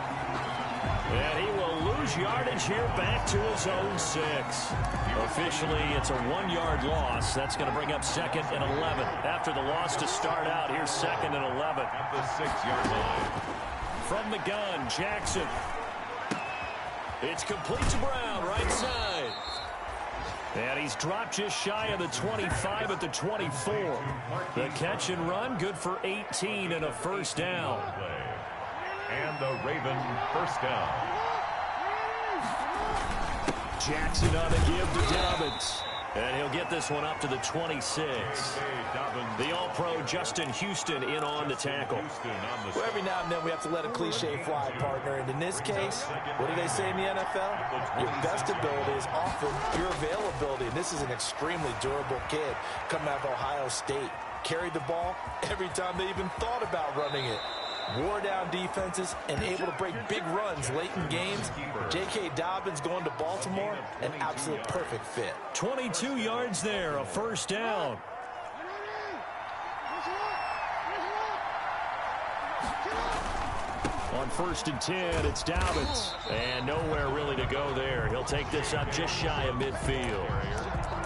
And he will lose yardage here back to his own 6. Officially, it's a 1-yard loss. That's going to bring up 2nd and 11. After the loss to start out, here's 2nd and 11. At the 6-yard line. From the gun, Jackson. It's complete to Brown, right side. And he's dropped just shy of the 25 at the 24. The catch and run, good for 18 and a 1st down. And the Raven 1st down. Jackson on the give to Dobbins. And he'll get this one up to the 26. The All-Pro Justin Houston in on the tackle. Well, every now and then we have to let a cliche fly, partner. And in this case, what do they say in the NFL? Your best ability is often your availability. And this is an extremely durable kid coming out of Ohio State. Carried the ball every time they even thought about running it. Wore down defenses and able to break big runs late in games. J.K. Dobbins going to Baltimore, an absolute perfect fit. 22 yards there, a 1st down. On 1st and 10, it's Dobbins. And nowhere really to go there. He'll take this up just shy of midfield.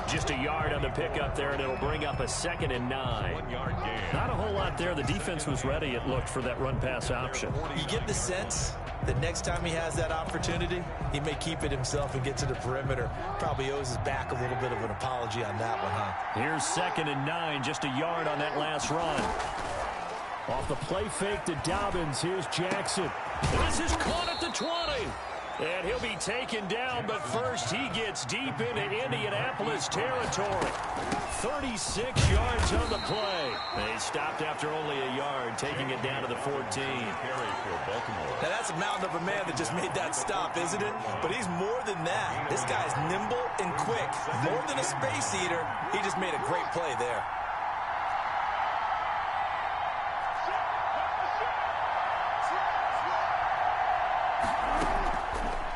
Just a yard on the pickup there, and it'll bring up a 2nd and 9. 1-yard gain. Not a whole lot there. The defense was ready, it looked, for that run-pass option. You get the sense that next time he has that opportunity, he may keep it himself and get to the perimeter. Probably owes his back a little bit of an apology on that one, huh? Here's 2nd and 9, just a yard on that last run. Off the play fake to Dobbins, here's Jackson. This is caught at the 20. And he'll be taken down, but first he gets deep into Indianapolis territory. 36 yards on the play. They stopped after only a yard, taking it down to the 14. Carry for Baltimore. Now that's a mountain of a man that just made that stop, isn't it? But he's more than that. This guy's nimble and quick. More than a space eater, he just made a great play there.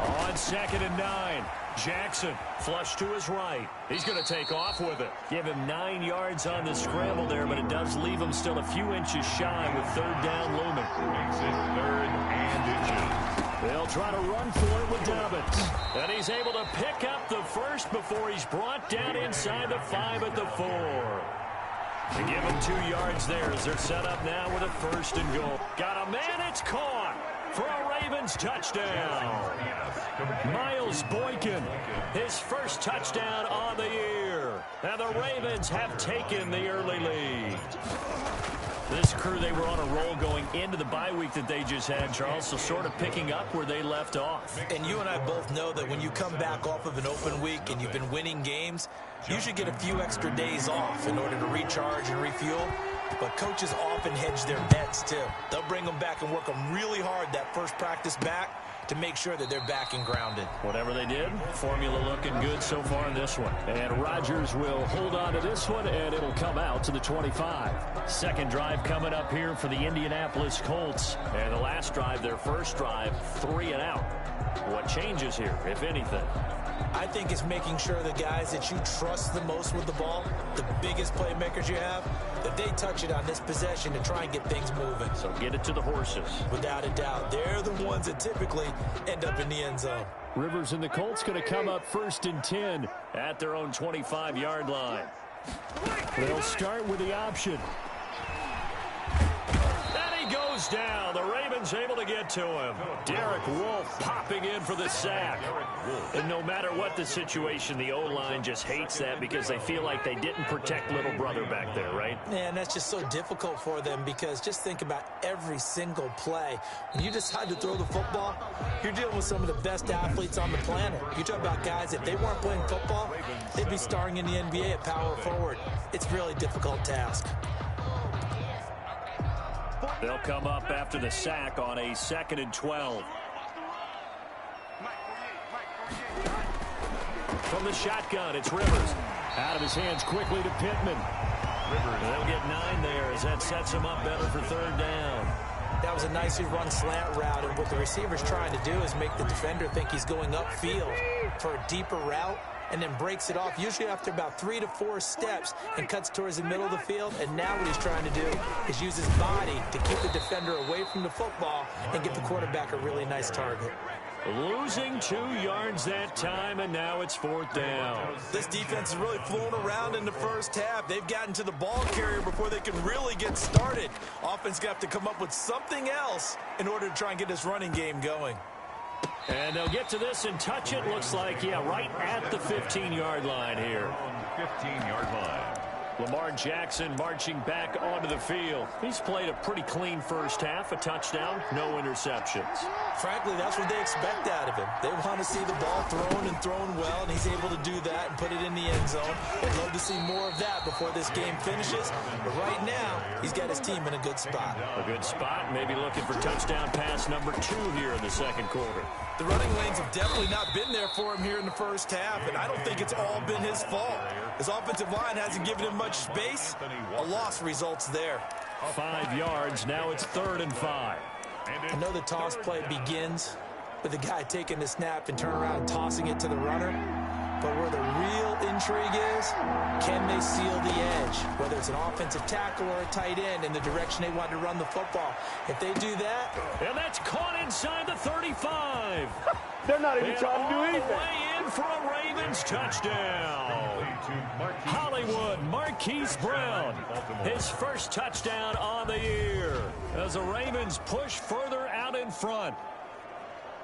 On 2nd and 9, Jackson flush to his right. He's going to take off with it. Give him 9 yards on the scramble there, but it does leave him still a few inches shy with 3rd down looming. Makes it 3rd and inches. They'll try to run for it with Dobbins. And he's able to pick up the first before he's brought down inside the 5 at the 4. They give him 2 yards there as they're set up now with a 1st and goal. Got a man, it's caught. for a Ravens touchdown. Miles Boykin, his first touchdown on the year. And the Ravens have taken the early lead. This crew, they were on a roll going into the bye week that they just had, Charles, so sort of picking up where they left off. And you and I both know that when you come back off of an open week and you've been winning games, you should get a few extra days off in order to recharge and refuel. But coaches often hedge their bets, too. They'll bring them back and work them really hard that first practice back to make sure that they're back and grounded. Whatever they did, formula looking good so far in this one. And Rodgers will hold on to this one, and it'll come out to the 25. Second drive coming up here for the Indianapolis Colts. And the last drive, their first drive, 3 and out. What changes here, if anything? I think it's making sure the guys that you trust the most with the ball, the biggest playmakers you have, that they touch it on this possession to try and get things moving. So get it to the horses. Without a doubt. They're the ones that typically end up in the end zone. Rivers and the Colts going to come up 1st and 10 at their own 25-yard line. They'll start with the option. And he goes down. The Ravens able to get to him. Derek Wolfe popping in for the sack. And no matter what the situation, the O-line just hates that because they feel like they didn't protect little brother back there, right? Man, that's just so difficult for them because just think about every single play. When you decide to throw the football, you're dealing with some of the best athletes on the planet. You talk about guys, if they weren't playing football, they'd be starring in the NBA at power forward. It's a really difficult task. They'll come up after the sack on a 2nd and 12. From the shotgun, it's Rivers. Out of his hands quickly to Pittman. They'll get 9 there as that sets him up better for 3rd down. That was a nicely run slant route, and what the receiver's trying to do is make the defender think he's going upfield for a deeper route, and then breaks it off, usually after about 3 to 4 steps, and cuts towards the middle of the field. And now what he's trying to do is use his body to keep the defender away from the football and get the quarterback a really nice target. Losing 2 yards that time, and now it's 4th down. This defense is really flown around in the first half. They've gotten to the ball carrier before they can really get started. Offense got to come up with something else in order to try and get this running game going. And they'll get to this and touch it. Looks like, yeah, right at the 15-yard line here. 15-yard line. Lamar Jackson marching back onto the field. He's played a pretty clean first half, a touchdown, no interceptions. Frankly, that's what they expect out of him. They want to see the ball thrown and thrown well, and he's able to do that and put it in the end zone. They'd love to see more of that before this game finishes. But right now, he's got his team in a good spot. A good spot, maybe looking for touchdown pass number 2 here in the 2nd quarter. The running lanes have definitely not been there for him here in the first half, and I don't think it's all been his fault. His offensive line hasn't given him much space. A loss results there. 5 yards, now it's 3rd and 5. I know the toss play begins with the guy taking the snap and turn around and tossing it to the runner. But where the real intrigue is, can they seal the edge? Whether it's an offensive tackle or a tight end in the direction they want to run the football. If they do that... And that's caught inside the 35. They're not even trying to do anything. Way in for a Ravens touchdown. Hollywood, Marquise Brown, his first touchdown on the year as the Ravens push further out in front.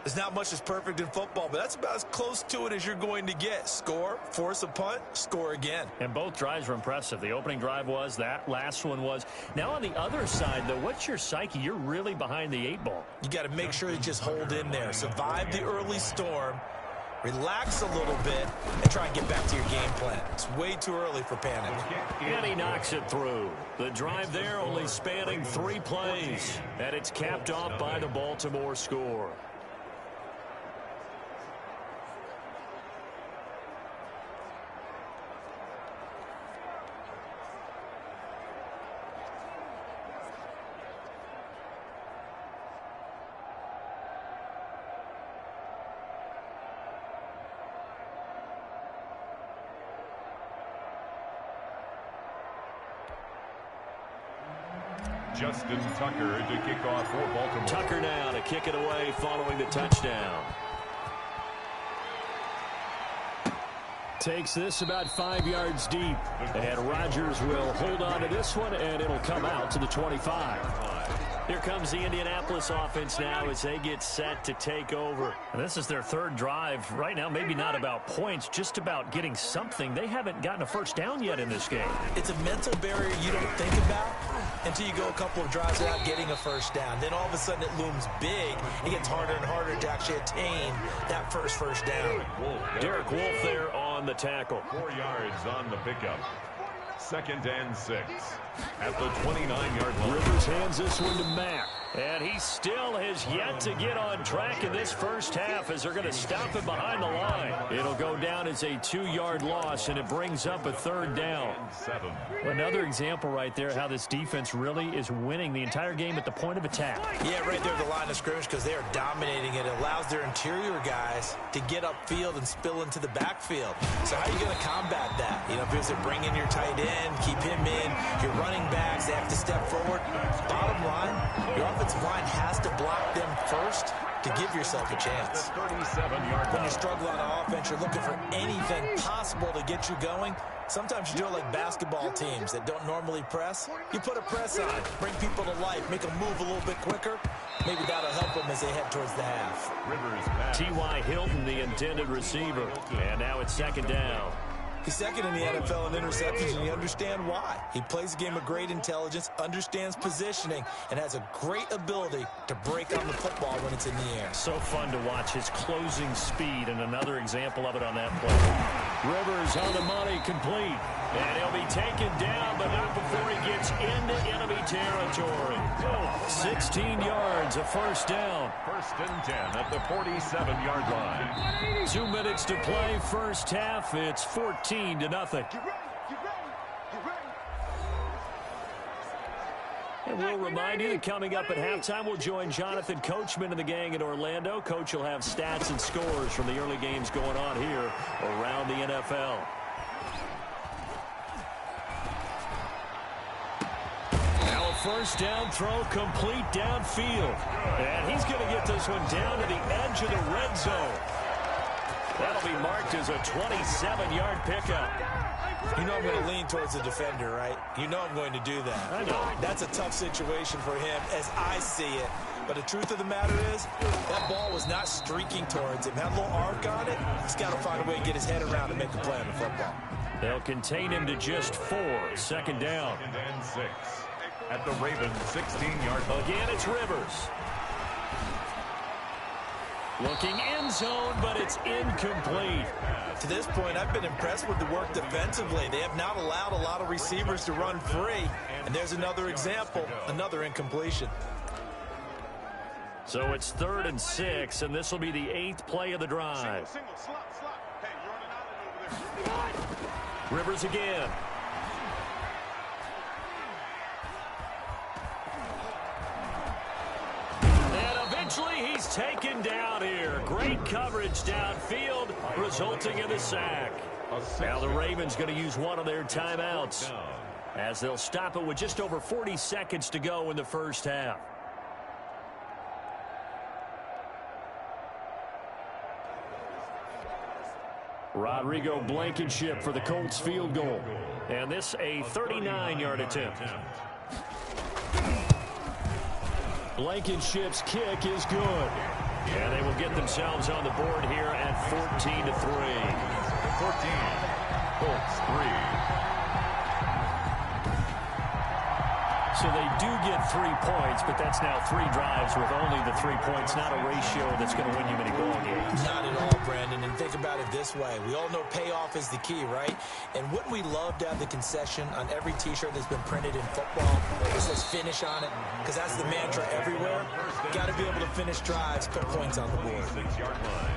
There's not much that's perfect in football, but that's about as close to it as you're going to get. Score, force a punt, score again. And both drives were impressive. The opening drive was, that last one was. Now on the other side, though, what's your psyche? You're really behind the 8 ball. You got to make sure you just hold in there. Survive the early storm, relax a little bit, and try and get back to your game plan. It's way too early for panic. And he knocks it through. The drive there only spanning 3 plays, and it's capped off by the Baltimore score. Justin Tucker to kick off for Baltimore. Tucker now to kick it away following the touchdown. Takes this about 5 yards deep. And Rodgers will hold on to this one, and it'll come out to the 25. Here comes the Indianapolis offense now as they get set to take over. And this is their third drive. Right now, maybe not about points, just about getting something. They haven't gotten a first down yet in this game. It's a mental barrier you don't think about until you go a couple of drives without getting a first down. Then all of a sudden it looms big. It gets harder and harder to actually attain that first down. Derek Wolfe there on the tackle. 4 yards on the pickup. 2nd and 6 at the 29-yard line. Rivers hands this one to Mack. And he still has yet to get on track in this first half as they're going to stop him behind the line. It'll go down as a 2-yard loss, and it brings up a 3rd down. 7. Another example right there how this defense really is winning the entire game at the point of attack. Yeah, right there at the line of scrimmage because they are dominating it. It allows their interior guys to get upfield and spill into the backfield. So how are you going to combat that? You know, if you bring in your tight end, keep him in, your running backs, they have to step forward. Bottom line, your offensive line has to block them first to give yourself a chance. 37-yard When you struggle on offense, you're looking for anything possible to get you going. Sometimes you do it like basketball teams that don't normally press. You put a press on, bring people to life, make them move a little bit quicker. Maybe that'll help them as they head towards the half. T.Y. Hilton, the intended receiver. And now it's 2nd down. He's second in the NFL in interceptions, and you understand why. He plays a game of great intelligence, understands positioning, and has a great ability to break on the football when it's in the air. So fun to watch his closing speed, and another example of it on that play. Rivers on the money, complete. And he'll be taken down, but not before he gets into enemy territory. 16 yards, a 1st down. 1st and 10 at the 47-yard line. 2 minutes to play, first half. It's 14-0. And we'll remind you that coming up at halftime, we'll join Jonathan Coachman and the gang in Orlando. Coach will have stats and scores from the early games going on here around the NFL. Now a first down throw, complete downfield. And he's going to get this one down to the edge of the red zone. That'll be marked as a 27-yard pickup. You know I'm going to lean towards the defender, right? You know I'm going to do that. I know. That's a tough situation for him as I see it. But the truth of the matter is, that ball was not streaking towards him. Had a little arc on it. He's got to find a way to get his head around and make a play on the football. They'll contain him to just 4. 2nd down. 2nd and 6 at the Ravens' 16-yard line. Again, it's Rivers. Looking end zone, but it's incomplete. To this point, I've been impressed with the work defensively. They have not allowed a lot of receivers to run free. And there's another example, another incompletion. So it's 3rd and 6, and this will be the 8th play of the drive. Rivers again. Eventually, he's taken down here. Great coverage downfield, resulting in the sack. Now the Ravens going to use one of their timeouts as they'll stop it with just over 40 seconds to go in the first half. Rodrigo Blankenship for the Colts field goal. And this a 39-yard attempt. Blankenship's kick is good. And they will get themselves on the board here at 14-3. 14. Colts 3. So they do get 3 points, but that's now 3 drives with only the 3 points, not a ratio that's going to win you many ball games. Not at all, Brandon. And think about it this way. We all know payoff is the key, right? And wouldn't we love to have the concession on every T-shirt that's been printed in football that says finish on it? Because that's the mantra everywhere. Got to be able to finish drives, put points on the board. 6-yard line.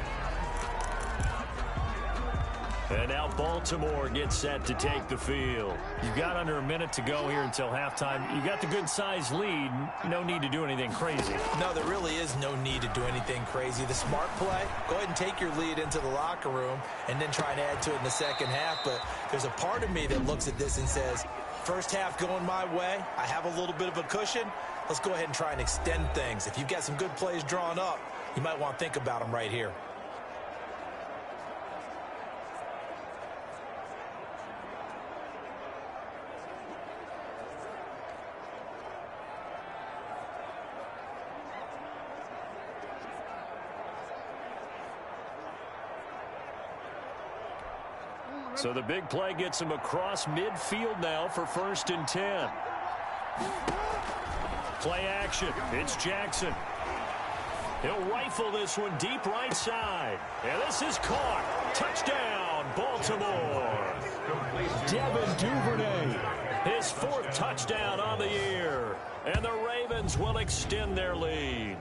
And now Baltimore gets set to take the field. You've got under a minute to go here until halftime. You got the good-sized lead. No need to do anything crazy. No, there really is no need to do anything crazy. The smart play, go ahead and take your lead into the locker room and then try and add to it in the second half. But there's a part of me that looks at this and says, first half going my way, I have a little bit of a cushion. Let's go ahead and try and extend things. If you've got some good plays drawn up, you might want to think about them right here. So the big play gets him across midfield now for 1st and 10. Play action. It's Jackson. He'll rifle this one deep right side. And this is caught. Touchdown, Baltimore. Devin Duvernay, his 4th touchdown on the year. And the Ravens will extend their lead.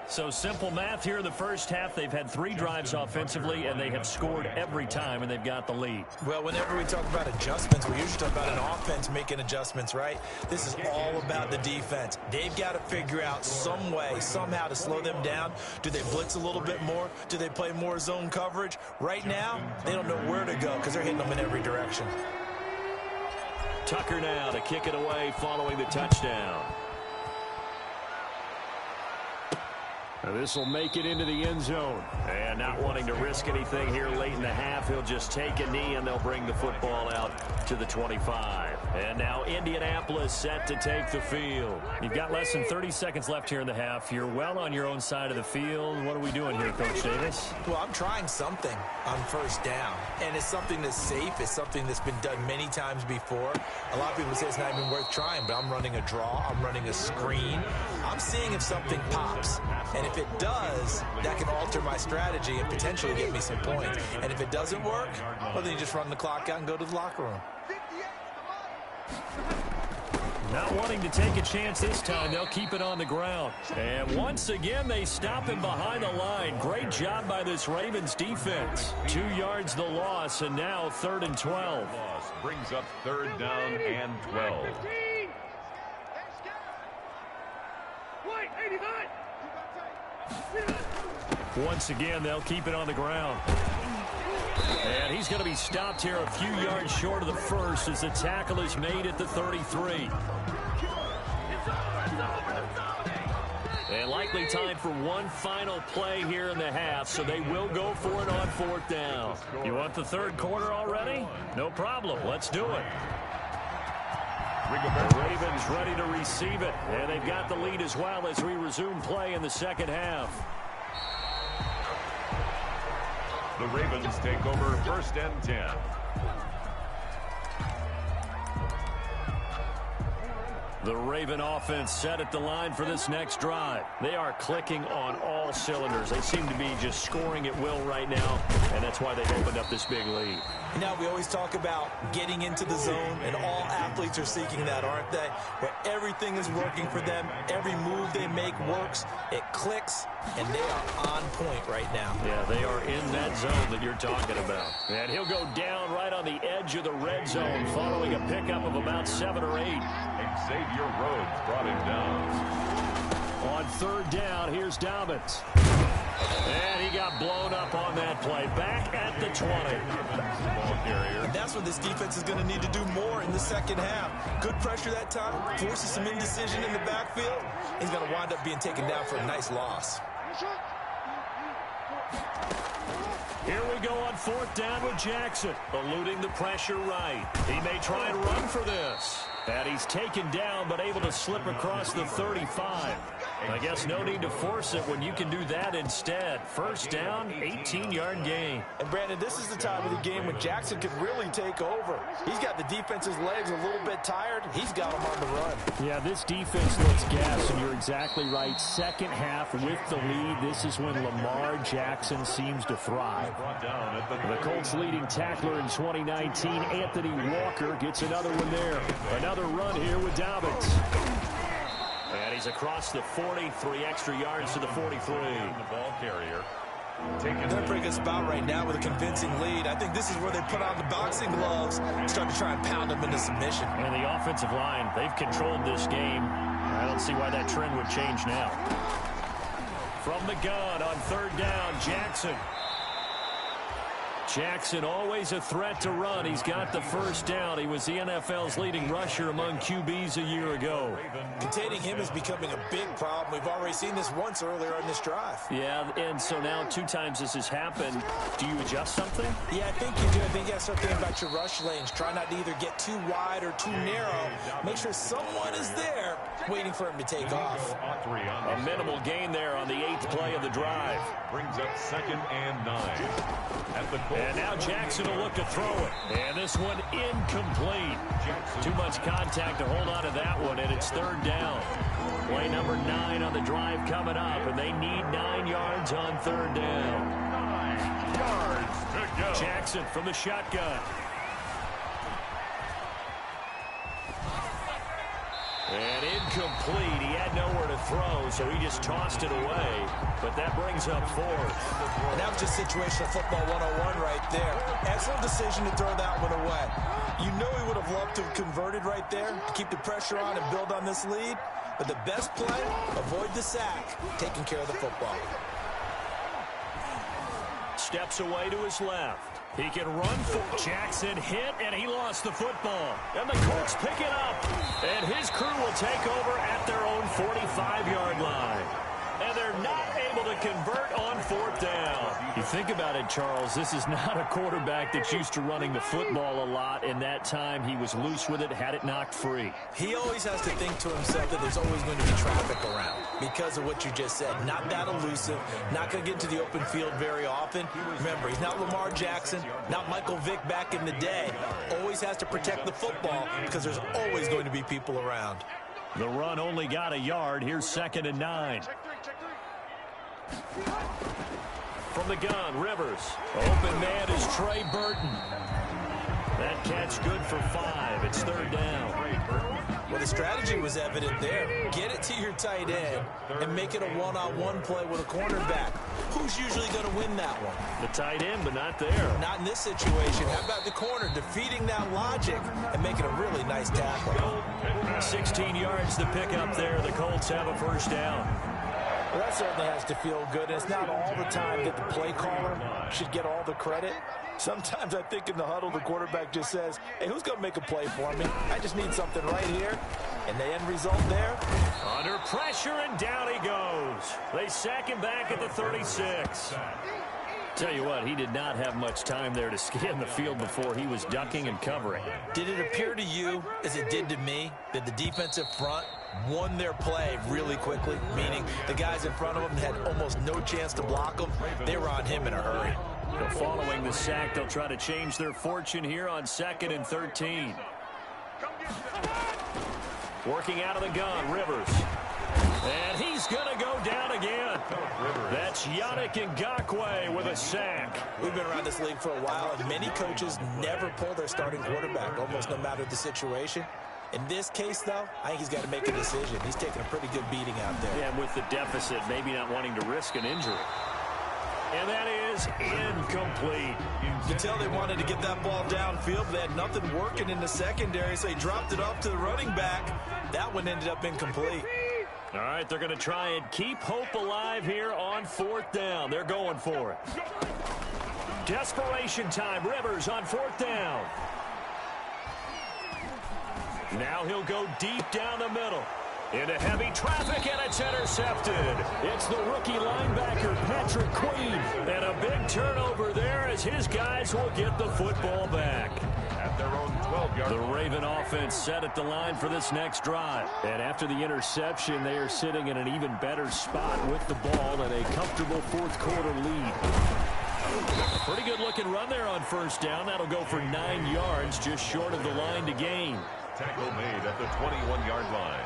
So simple math here in the first half. They've had 3 drives offensively, and they have scored every time, and they've got the lead. Well, whenever we talk about adjustments, we usually talk about an offense making adjustments, right? This is all about the defense. They've got to figure out some way, somehow to slow them down. Do they blitz a little bit more? Do they play more zone coverage? Right now, they don't know where to go because they're hitting them in every direction. Tucker now to kick it away following the touchdown. This will make it into the end zone. And not wanting to risk anything here late in the half, he'll just take a knee and they'll bring the football out to the 25. And now Indianapolis set to take the field. You've got less than 30 seconds left here in the half. You're well on your own side of the field. What are we doing here, Coach Davis? Well, I'm trying something on 1st down. And it's something that's safe. It's something that's been done many times before. A lot of people say it's not even worth trying, but I'm running a draw. I'm running a screen. I'm seeing if something pops. And if it does, that can alter my strategy and potentially get me some points. And if it doesn't work, well, then you just run the clock out and go to the locker room. Not wanting to take a chance this time, they'll keep it on the ground. And once again, they stop him behind the line. Great job by this Ravens defense. 2 yards the loss, and now 3rd and 12. Loss brings up 3rd down and 12. Once again, they'll keep it on the ground. And he's going to be stopped here a few yards short of the first as the tackle is made at the 33. And likely time for one final play here in the half, so they will go for it on 4th down. You want the 3rd quarter already? No problem. Let's do it. Ravens ready to receive it, and they've got the lead as well as we resume play in the 2nd half. The Ravens take over 1st and 10. The Raven offense set at the line for this next drive. They are clicking on all cylinders. They seem to be just scoring at will right now, and that's why they've opened up this big lead. Now, we always talk about getting into the zone, and all athletes are seeking that, aren't they? Where everything is working for them, every move they make works, it clicks, and they are on point right now. Yeah, they are in that zone that you're talking about. And he'll go down right on the edge of the red zone following a pickup of about 7 or 8. Xavier Rhodes brought him down. On 3rd down, here's Dobbins. And he got blown up on that play. Back at the 20. Ball carrier. And that's what this defense is going to need to do more in the 2nd half. Good pressure that time. Forces some indecision in the backfield. He's going to wind up being taken down for a nice loss. Here we go on 4th down with Jackson. Eluding the pressure right. He may try and run for this. And he's taken down, but able to slip across the 35. I guess no need to force it when you can do that instead. 1st down, 18-yard gain. And, Brandon, this is the time of the game when Jackson could really take over. He's got the defense's legs a little bit tired. He's got them on the run. Yeah, this defense looks gassed, and you're exactly right. 2nd half with the lead. This is when Lamar Jackson seems to thrive. The Colts' leading tackler in 2019, Anthony Walker, gets another one there. Another run here with Dobbins. And he's across the 40, 3 extra yards to the 43. The ball carrier. They're in a pretty good spot right now with a convincing lead. I think this is where they put on the boxing gloves and start to try and pound them into submission. And the offensive line, they've controlled this game. I don't see why that trend would change now. From the gun on 3rd down, Jackson. Jackson always a threat to run. He's got the 1st down. He was the NFL's leading rusher among QBs a year ago. Containing him is becoming a big problem. We've already seen this once earlier in this drive. Yeah, and so now 2 times this has happened. Do you adjust something? Yeah, I think you do. I think you have to start thinking about your rush lanes. Try not to either get too wide or too narrow. Make sure someone is there waiting for him to take off. A minimal gain there on the 8th play of the drive. Brings up 2nd and 9. And now Jackson will look to throw it. And this one incomplete. Too much contact to hold on to that one, and it's third down. Play number 9 on the drive coming up, and they need 9 yards on third down. 9 yards to go. Jackson from the shotgun. And incomplete. He had nowhere to throw, so he just tossed it away. But that brings up fourth. And that was just situational football 101 right there. Excellent decision to throw that one away. You know he would have loved to have converted right there to keep the pressure on and build on this lead. But the best play, avoid the sack, taking care of the football. Steps away to his left. He can run for Jackson, hit, and he lost the football. And the Colts pick it up. And his crew will take over at their own 45-yard line. And they're not able to convert on fourth down. You think about it, Charles, this is not a quarterback that's used to running the football a lot. In that time, he was loose with it, had it knocked free. He always has to think to himself that there's always going to be traffic around because of what you just said. Not that elusive, not going to get into the open field very often. Remember, he's not Lamar Jackson, not Michael Vick back in the day. Always has to protect the football because there's always going to be people around. The run only got a yard. Here's 2nd and 9. From the gun, Rivers. Open man is Trey Burton. That catch good for 5. It's third down. Well, the strategy was evident there. Get it to your tight end and make it a one-on-one play with a cornerback. Who's usually going to win that one? The tight end, but not there. Not in this situation. How about the corner defeating that logic and making a really nice tackle? 16 yards to pick up there. The Colts have a first down. Well, that certainly has to feel good. And it's not all the time that the play caller should get all the credit. Sometimes I think in the huddle, the quarterback just says, hey, who's going to make a play for me? I just need something right here. And the end result there? Under pressure, and down he goes. They sack him back at the 36. Tell you what, he did not have much time there to scan the field before he was ducking and covering. Did it appear to you, as it did to me, that the defensive front won their play really quickly? Meaning the guys in front of them had almost no chance to block them. They were on him in a hurry. Following the sack, they'll try to change their fortune here on 2nd and 13. Working out of the gun, Rivers. And he's going to go down again. That's joediggs21's with a sack. We've been around this league for a while, and many coaches never pull their starting quarterback, almost no matter the situation. In this case, though, I think he's got to make a decision. He's taking a pretty good beating out there. Yeah, and with the deficit, maybe not wanting to risk an injury. And that is incomplete. You can tell they wanted to get that ball downfield, but they had nothing working in the secondary, so he dropped it off to the running back. That one ended up incomplete. All right, they're going to try and keep hope alive here on fourth down. They're going for it. Desperation time. Rivers on fourth down. Now he'll go deep down the middle. Into heavy traffic, and it's intercepted. It's the rookie linebacker, Patrick Queen. And a big turnover there as his guys will get the football back. At their own 12-yard line. The Raven offense set at the line for this next drive. And after the interception, they are sitting in an even better spot with the ball and a comfortable fourth quarter lead. Pretty good looking run there on first down. That'll go for 9 yards, just short of the line to gain. Tackle made at the 21-yard line.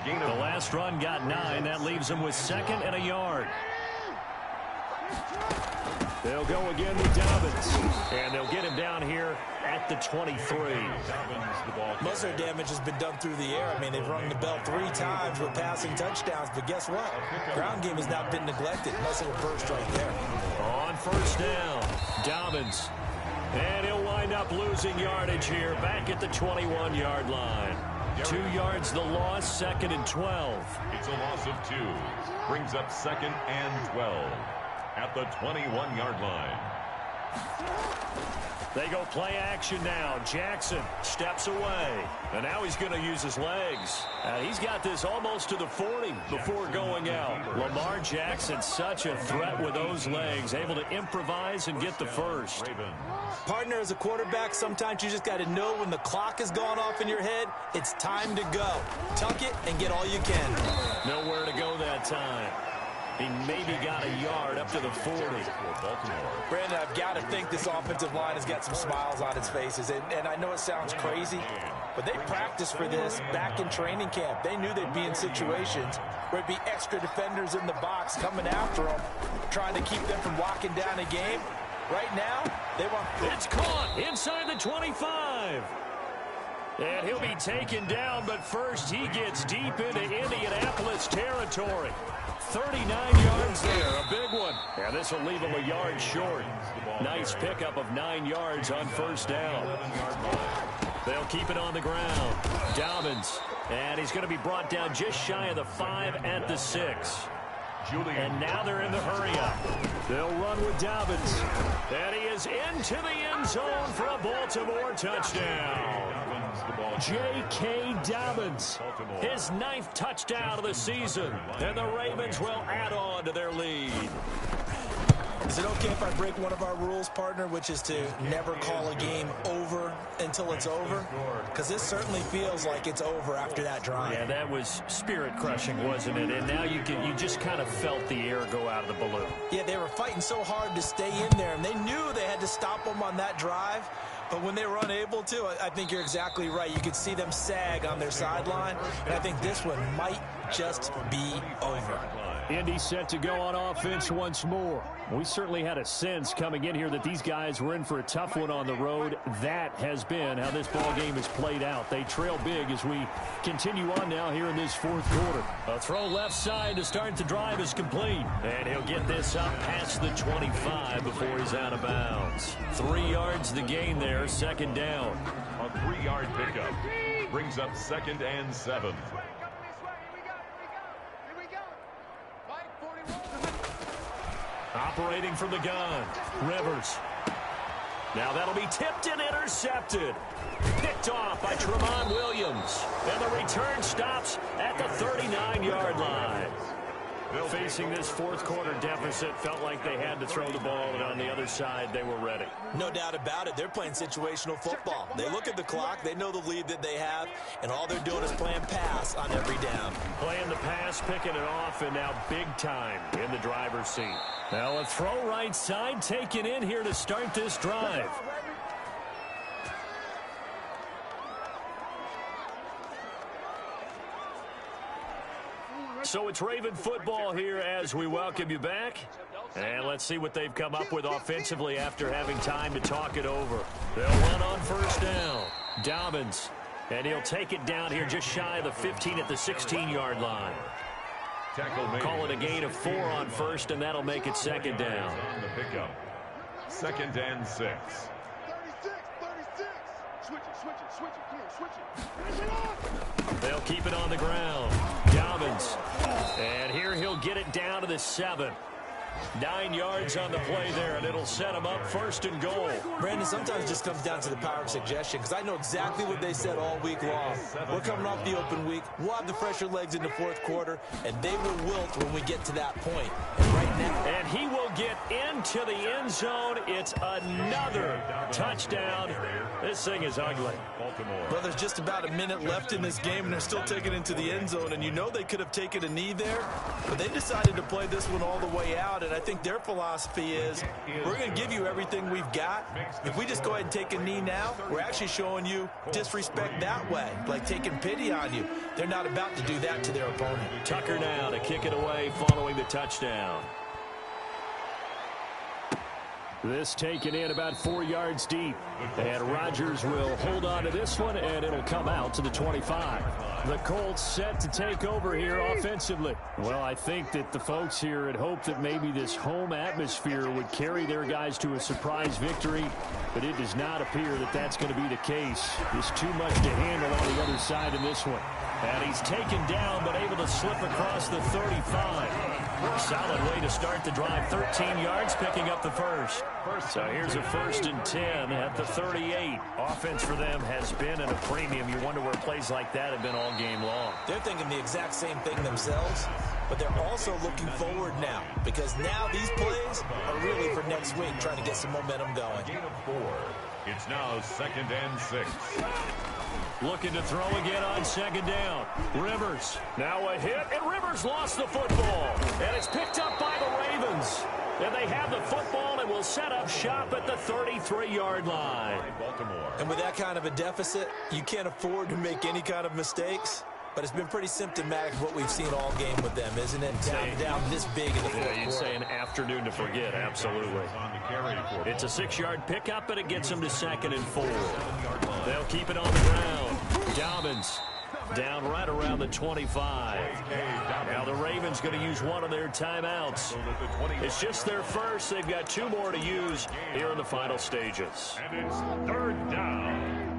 The last run got 9. That leaves them with 2nd and a yard. They'll go again with Dobbins. And they'll get him down here at the 23. Most of their damage has been done through the air. I mean, they've rung the bell 3 times with passing touchdowns. But guess what? Ground game has not been neglected. Nice little burst right there. On first down, Dobbins. And he'll wind up losing yardage here back at the 21-yard line. 2 yards the loss, 2nd and 12. It's a loss of 2. Brings up 2nd and 12 at the 21-yard line. They go play action now. Jackson steps away. And now he's going to use his legs. He's got this almost to the 40 before going out. Lamar Jackson, such a threat with those legs. Able to improvise and get the first. Partner, as a quarterback, sometimes you just got to know when the clock has gone off in your head, it's time to go. Tuck it and get all you can. Nowhere to go that time. He maybe got a yard up to the 40. Brandon, I've got to think this offensive line has got some smiles on its faces. And I know it sounds crazy, but they practiced for this back in training camp. They knew they'd be in situations where it'd be extra defenders in the box coming after them, trying to keep them from locking down a game. Right now, they want... It's caught inside the 25. And he'll be taken down, but first he gets deep into Indianapolis territory. 39 yards there, a big one. And this will leave him a yard short. Nice pickup of 9 yards on first down. They'll keep it on the ground. Dobbins, and he's going to be brought down just shy of the 5 at the 6. And now they're in the hurry-up. They'll run with Dobbins. And he is into the end zone for a Baltimore touchdown. J.K. Dobbins, his 9th touchdown of the season. And the Ravens will add on to their lead. Is it okay if I break one of our rules, partner, which is to never call a game over until it's over? Because this certainly feels like it's over after that drive. Yeah, that was spirit-crushing, wasn't it? And now you just kind of felt the air go out of the balloon. Yeah, they were fighting so hard to stay in there, and they knew they had to stop them on that drive. But when they were unable to, I think you're exactly right. You could see them sag on their sideline, and I think this one might just be over. Indy set to go on offense once more. We certainly had a sense coming in here that these guys were in for a tough one on the road. That has been how this ball game has played out. They trail big as we continue on now here in this 4th quarter. A throw left side to start the drive is complete. And he'll get this up past the 25 before he's out of bounds. 3 yards the gain there, 2nd down. A 3-yard pickup brings up 2nd and 7. Operating from the gun, Rivers. Now that'll be tipped and intercepted. Picked off by Tramon Williams. And the return stops at the 39-yard line. Facing this 4th quarter deficit, felt like they had to throw the ball, and on the other side, they were ready. No doubt about it. They're playing situational football. They look at the clock, they know the lead that they have, and all they're doing is playing pass on every down. Playing the pass, picking it off, and now big time in the driver's seat. Now a throw right side taken in here to start this drive. So it's Raven football here as we welcome you back. And let's see what they've come up with offensively after having time to talk it over. They'll run on first down. Dobbins. And he'll take it down here just shy of the 15 at the 16-yard line. Call it a gain of 4 on first, and that'll make it 2nd down. On the pickup. 2nd and 6. 36. Switch it, come on, switch it. They'll keep it on the ground. Dobbins. And here he'll get it down to the 7. 9 yards on the play there, and it'll set him up 1st and goal. Brandon, sometimes it just comes down to the power of suggestion, because I know exactly what they said all week long. We're coming off the open week. We'll have the fresher legs in the 4th quarter, and they will wilt when we get to that point. And right now... And he will get into the end zone. It's another touchdown. This thing is ugly. Well, there's just about a minute left in this game, and they're still taking it into the end zone. And you know they could have taken a knee there, but they decided to play this one all the way out. And I think their philosophy is, we're going to give you everything we've got. If we just go ahead and take a knee now, we're actually showing you disrespect that way, like taking pity on you. They're not about to do that to their opponent. Tucker now to kick it away following the touchdown. This taken in about 4 yards deep. And Rodgers will hold on to this one, and it'll come out to the 25. The Colts set to take over here offensively. Well, I think that the folks here had hoped that maybe this home atmosphere would carry their guys to a surprise victory, but it does not appear that that's going to be the case. There's too much to handle on the other side in this one. And he's taken down, but able to slip across the 35. Solid way to start the drive. 13 yards, picking up the first. So here's a 1st and 10 at the 38. Offense for them has been at a premium. You wonder where plays like that have been all game long. They're thinking the exact same thing themselves, but they're also looking forward now, because now these plays are really for next week, trying to get some momentum going. Gain of 4. It's now 2nd and 6. looking to throw again on second down. Rivers now a hit, and Rivers lost the football. And it's picked up by the Ravens. And they have the football and will set up shop at the 33-yard line. Baltimore. And with that kind of a deficit, you can't afford to make any kind of mistakes. But it's been pretty symptomatic of what we've seen all game with them, isn't it? Down this big in the fourth quarter. You'd say an afternoon to forget, absolutely. It's a 6-yard pickup, and it gets them to 2nd and 4. They'll keep it on the ground. Dobbins down right around the 25. Now the Ravens going to use one of their timeouts. It's just their first. They've got 2 more to use here in the final stages. And it's 3rd down.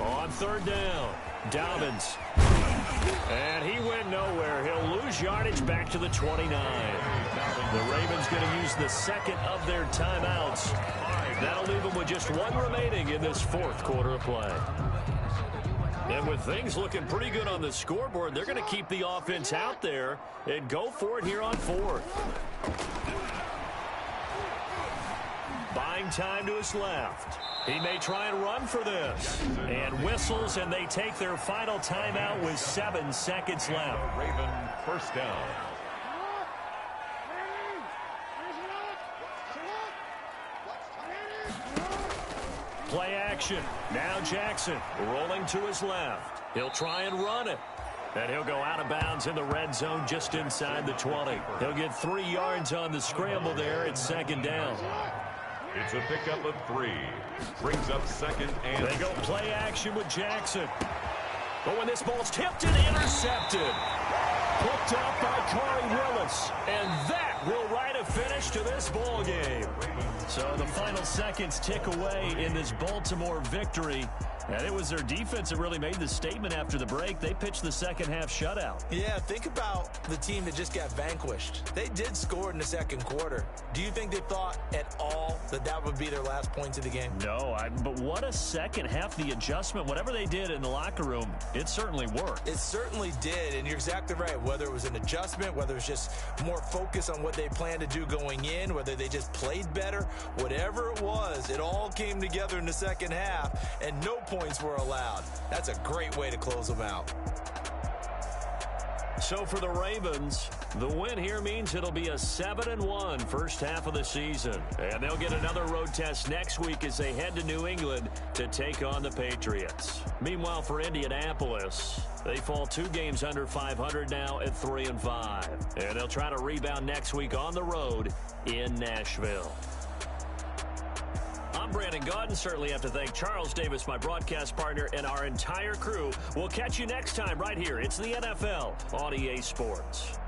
On 3rd down, Dobbins. And he went nowhere. He'll lose yardage back to the 29. The Ravens going to use the 2nd of their timeouts. That'll leave them with just 1 remaining in this 4th quarter of play. And with things looking pretty good on the scoreboard, they're going to keep the offense out there and go for it here on 4th. Buying time to his left. He may try and run for this. And whistles, and they take their final timeout with 7 seconds left. Raven, 1st down. Play action. Now Jackson rolling to his left. He'll try and run it. And he'll go out of bounds in the red zone just inside the 20. He'll get 3 yards on the scramble there at 2nd down. It's a pickup of 3. Brings up 2nd and... They go play action with Jackson. But when this ball's tipped and intercepted. Picked up by Corey Willis. And that will write a finish to this ball game. So the final seconds tick away in this Baltimore victory. And it was their defense that really made the statement after the break. They pitched the second half shutout. Yeah, think about the team that just got vanquished. They did score in the second quarter. Do you think they thought at all that that would be their last points of the game? No, but what a second half. The adjustment, whatever they did in the locker room, it certainly worked. It certainly did, and you're exactly right. Whether it was an adjustment, whether it was just more focus on what they planned to do going in, whether they just played better, whatever it was, it all came together in the second half, and no points were allowed. That's a great way to close them out. So for the Ravens, the win here means it'll be a 7-1 first half of the season. And they'll get another road test next week as they head to New England to take on the Patriots. Meanwhile, for Indianapolis, they fall 2 games under 500 now at 3-5. And they'll try to rebound next week on the road in Nashville. I'm Brandon Gaudin. Certainly have to thank Charles Davis, my broadcast partner, and our entire crew. We'll catch you next time right here. It's the NFL on EA Sports.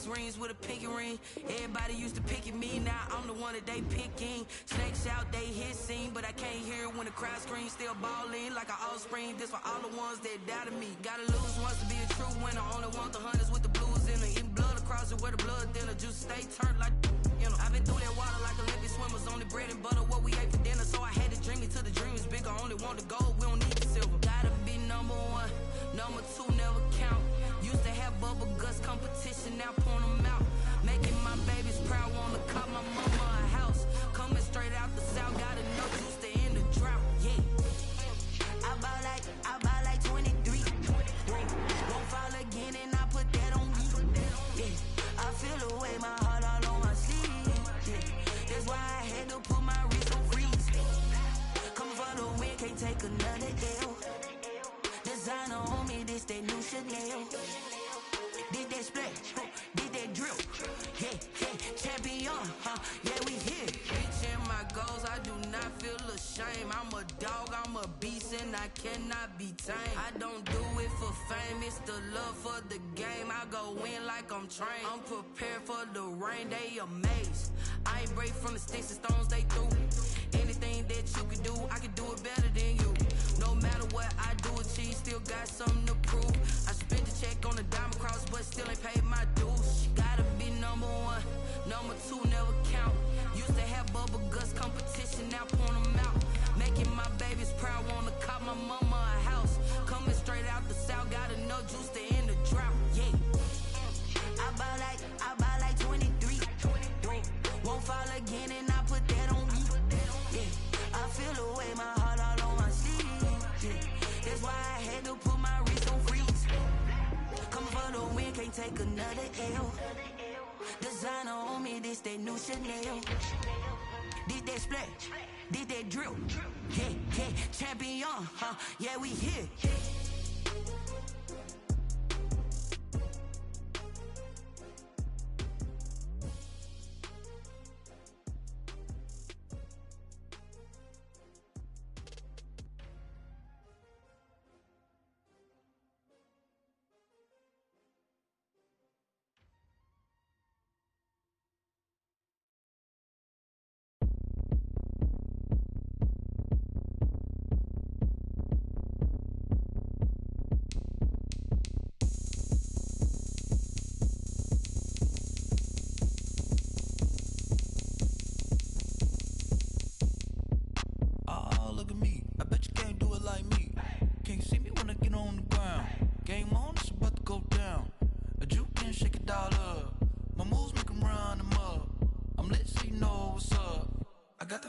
Rings with a pinky ring. Everybody used to pick at me, now I'm the one that they picking. Snakes out, they hit scene, but I can't hear it when the crowd screams. Still ballin' like an offspring. This for all the ones that doubted me. Gotta lose once to be a true winner. Only want the hunters with the blues in it. Eating blood across it where the blood thinner. Just stay turned like, you know. I've been through that water like Olympic swimmers. Only bread and butter, what we ate for dinner. So I had to dream it till the dream is bigger. Only want the gold, we don't need the silver. Gotta be number one, number two never count. Used to have bubble guts competition, now point them out. Making my babies proud, wanna call my mama a house. Coming straight out the south, gotta know used to end the drought, yeah. I buy like 23. Won't fall again and I put that on me, yeah. I feel the way, my heart all on my sleeve, yeah. That's why I had to put my wrist on freeze. Coming for the win, can't take another L. Designer on me, this that new Chanel. Did that split, did that drill, yeah, champion, yeah, we here. Reaching my goals, I do not feel ashamed. I'm a dog, I'm a beast, and I cannot be tamed. I don't do it for fame, it's the love for the game. I go in like I'm trained. I'm prepared for the rain, they amazed. I ain't break from the sticks and stones they threw. Anything that you can do, I can do it better than you. No matter what I do, achieve, still got something to prove. I spent the check still ain't paid my dues. Gotta be number one, number two never count. Used to have bubble guts competition, now point them out. Making my babies proud, wanna cop my mama a house. Coming straight out the south, got enough juice to end the drought. Yeah. I buy like 23. Won't fall again and I put that on me. Yeah. I feel the way, my heart all on my sleeve. Yeah. That's why I had to put my wrist on freeze. Coming for the win, can't take another L. Designer on me, this that new Chanel. Did that splash, did that drill. Yeah, yeah, champion, huh? Yeah, we here.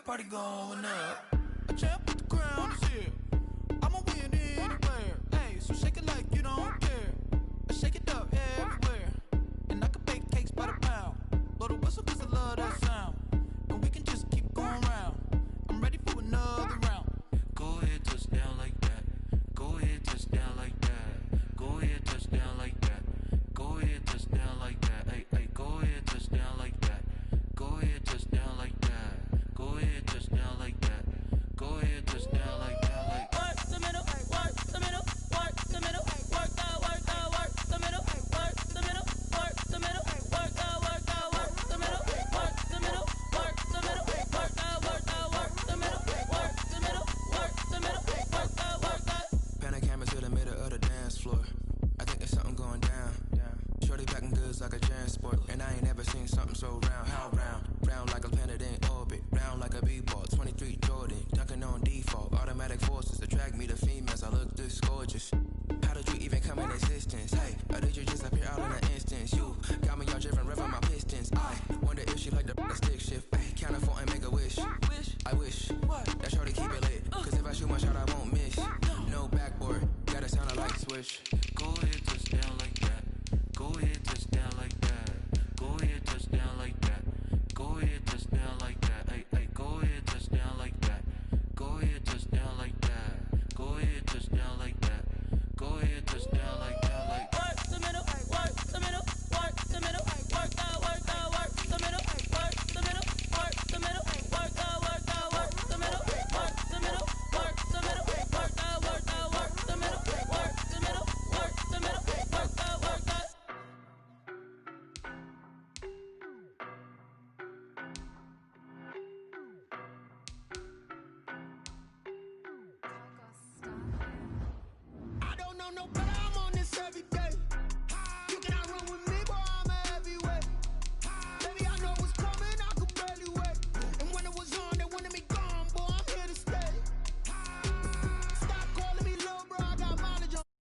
Party going up. A champ with the crown is here. I'ma win anywhere. Hey, so shake it like you don't care. Shake it up everywhere. And I can bake cakes by the pound. Blow the whistle cause I love that sound. And we can just keep going round. I'm ready for another round. Go ahead, touch down like that. Go ahead, touch down like that. Go ahead, touch down like that. Go ahead, touch down like that. Hey, hey, go ahead, touch down like that. Go ahead, touch down like that. Go ahead, touch down like that. Go ahead, touch down like that. Like work the middle, work the middle, work the middle, work the middle, work the middle, work the middle, work the middle, work the middle, work the middle, work the middle, work the middle, work the middle, work the middle, work the. Pan a camera to the middle of the dance floor. I think there's something going down. Shorty packing goods like a transport, and I ain't never seen something so round. How round? Round like a planet in orbit, round like a b-ball. 23 Jordan, dunking on default. Automatic forces attract me to females. I look this gorgeous. How did you even come in existence? Hey, or did you just appear out in an instance? You got me all driven, revving my pistons. I wonder if she like the stick shift. Hey, count it 4 and make a wish. I wish that shorty keep it lit. Cause if I shoot my shot, I won't miss. No backboard, gotta sound a light switch. go ahead, touch down like that. Go ahead, touch down like that. Go ahead, touch down like that. Go ahead, touch down like that. Hey, hey, go ahead, touch down like that. Go ahead, touch down like that. Go ahead, touch down like that. Go ahead, touch down like that. Like work the middle, work the middle, work the middle, work the middle, work the middle, work the middle, work the middle, work the middle, work the middle, work the middle, work the middle, work the middle, work the middle, work the middle, work the. I don't know nobody.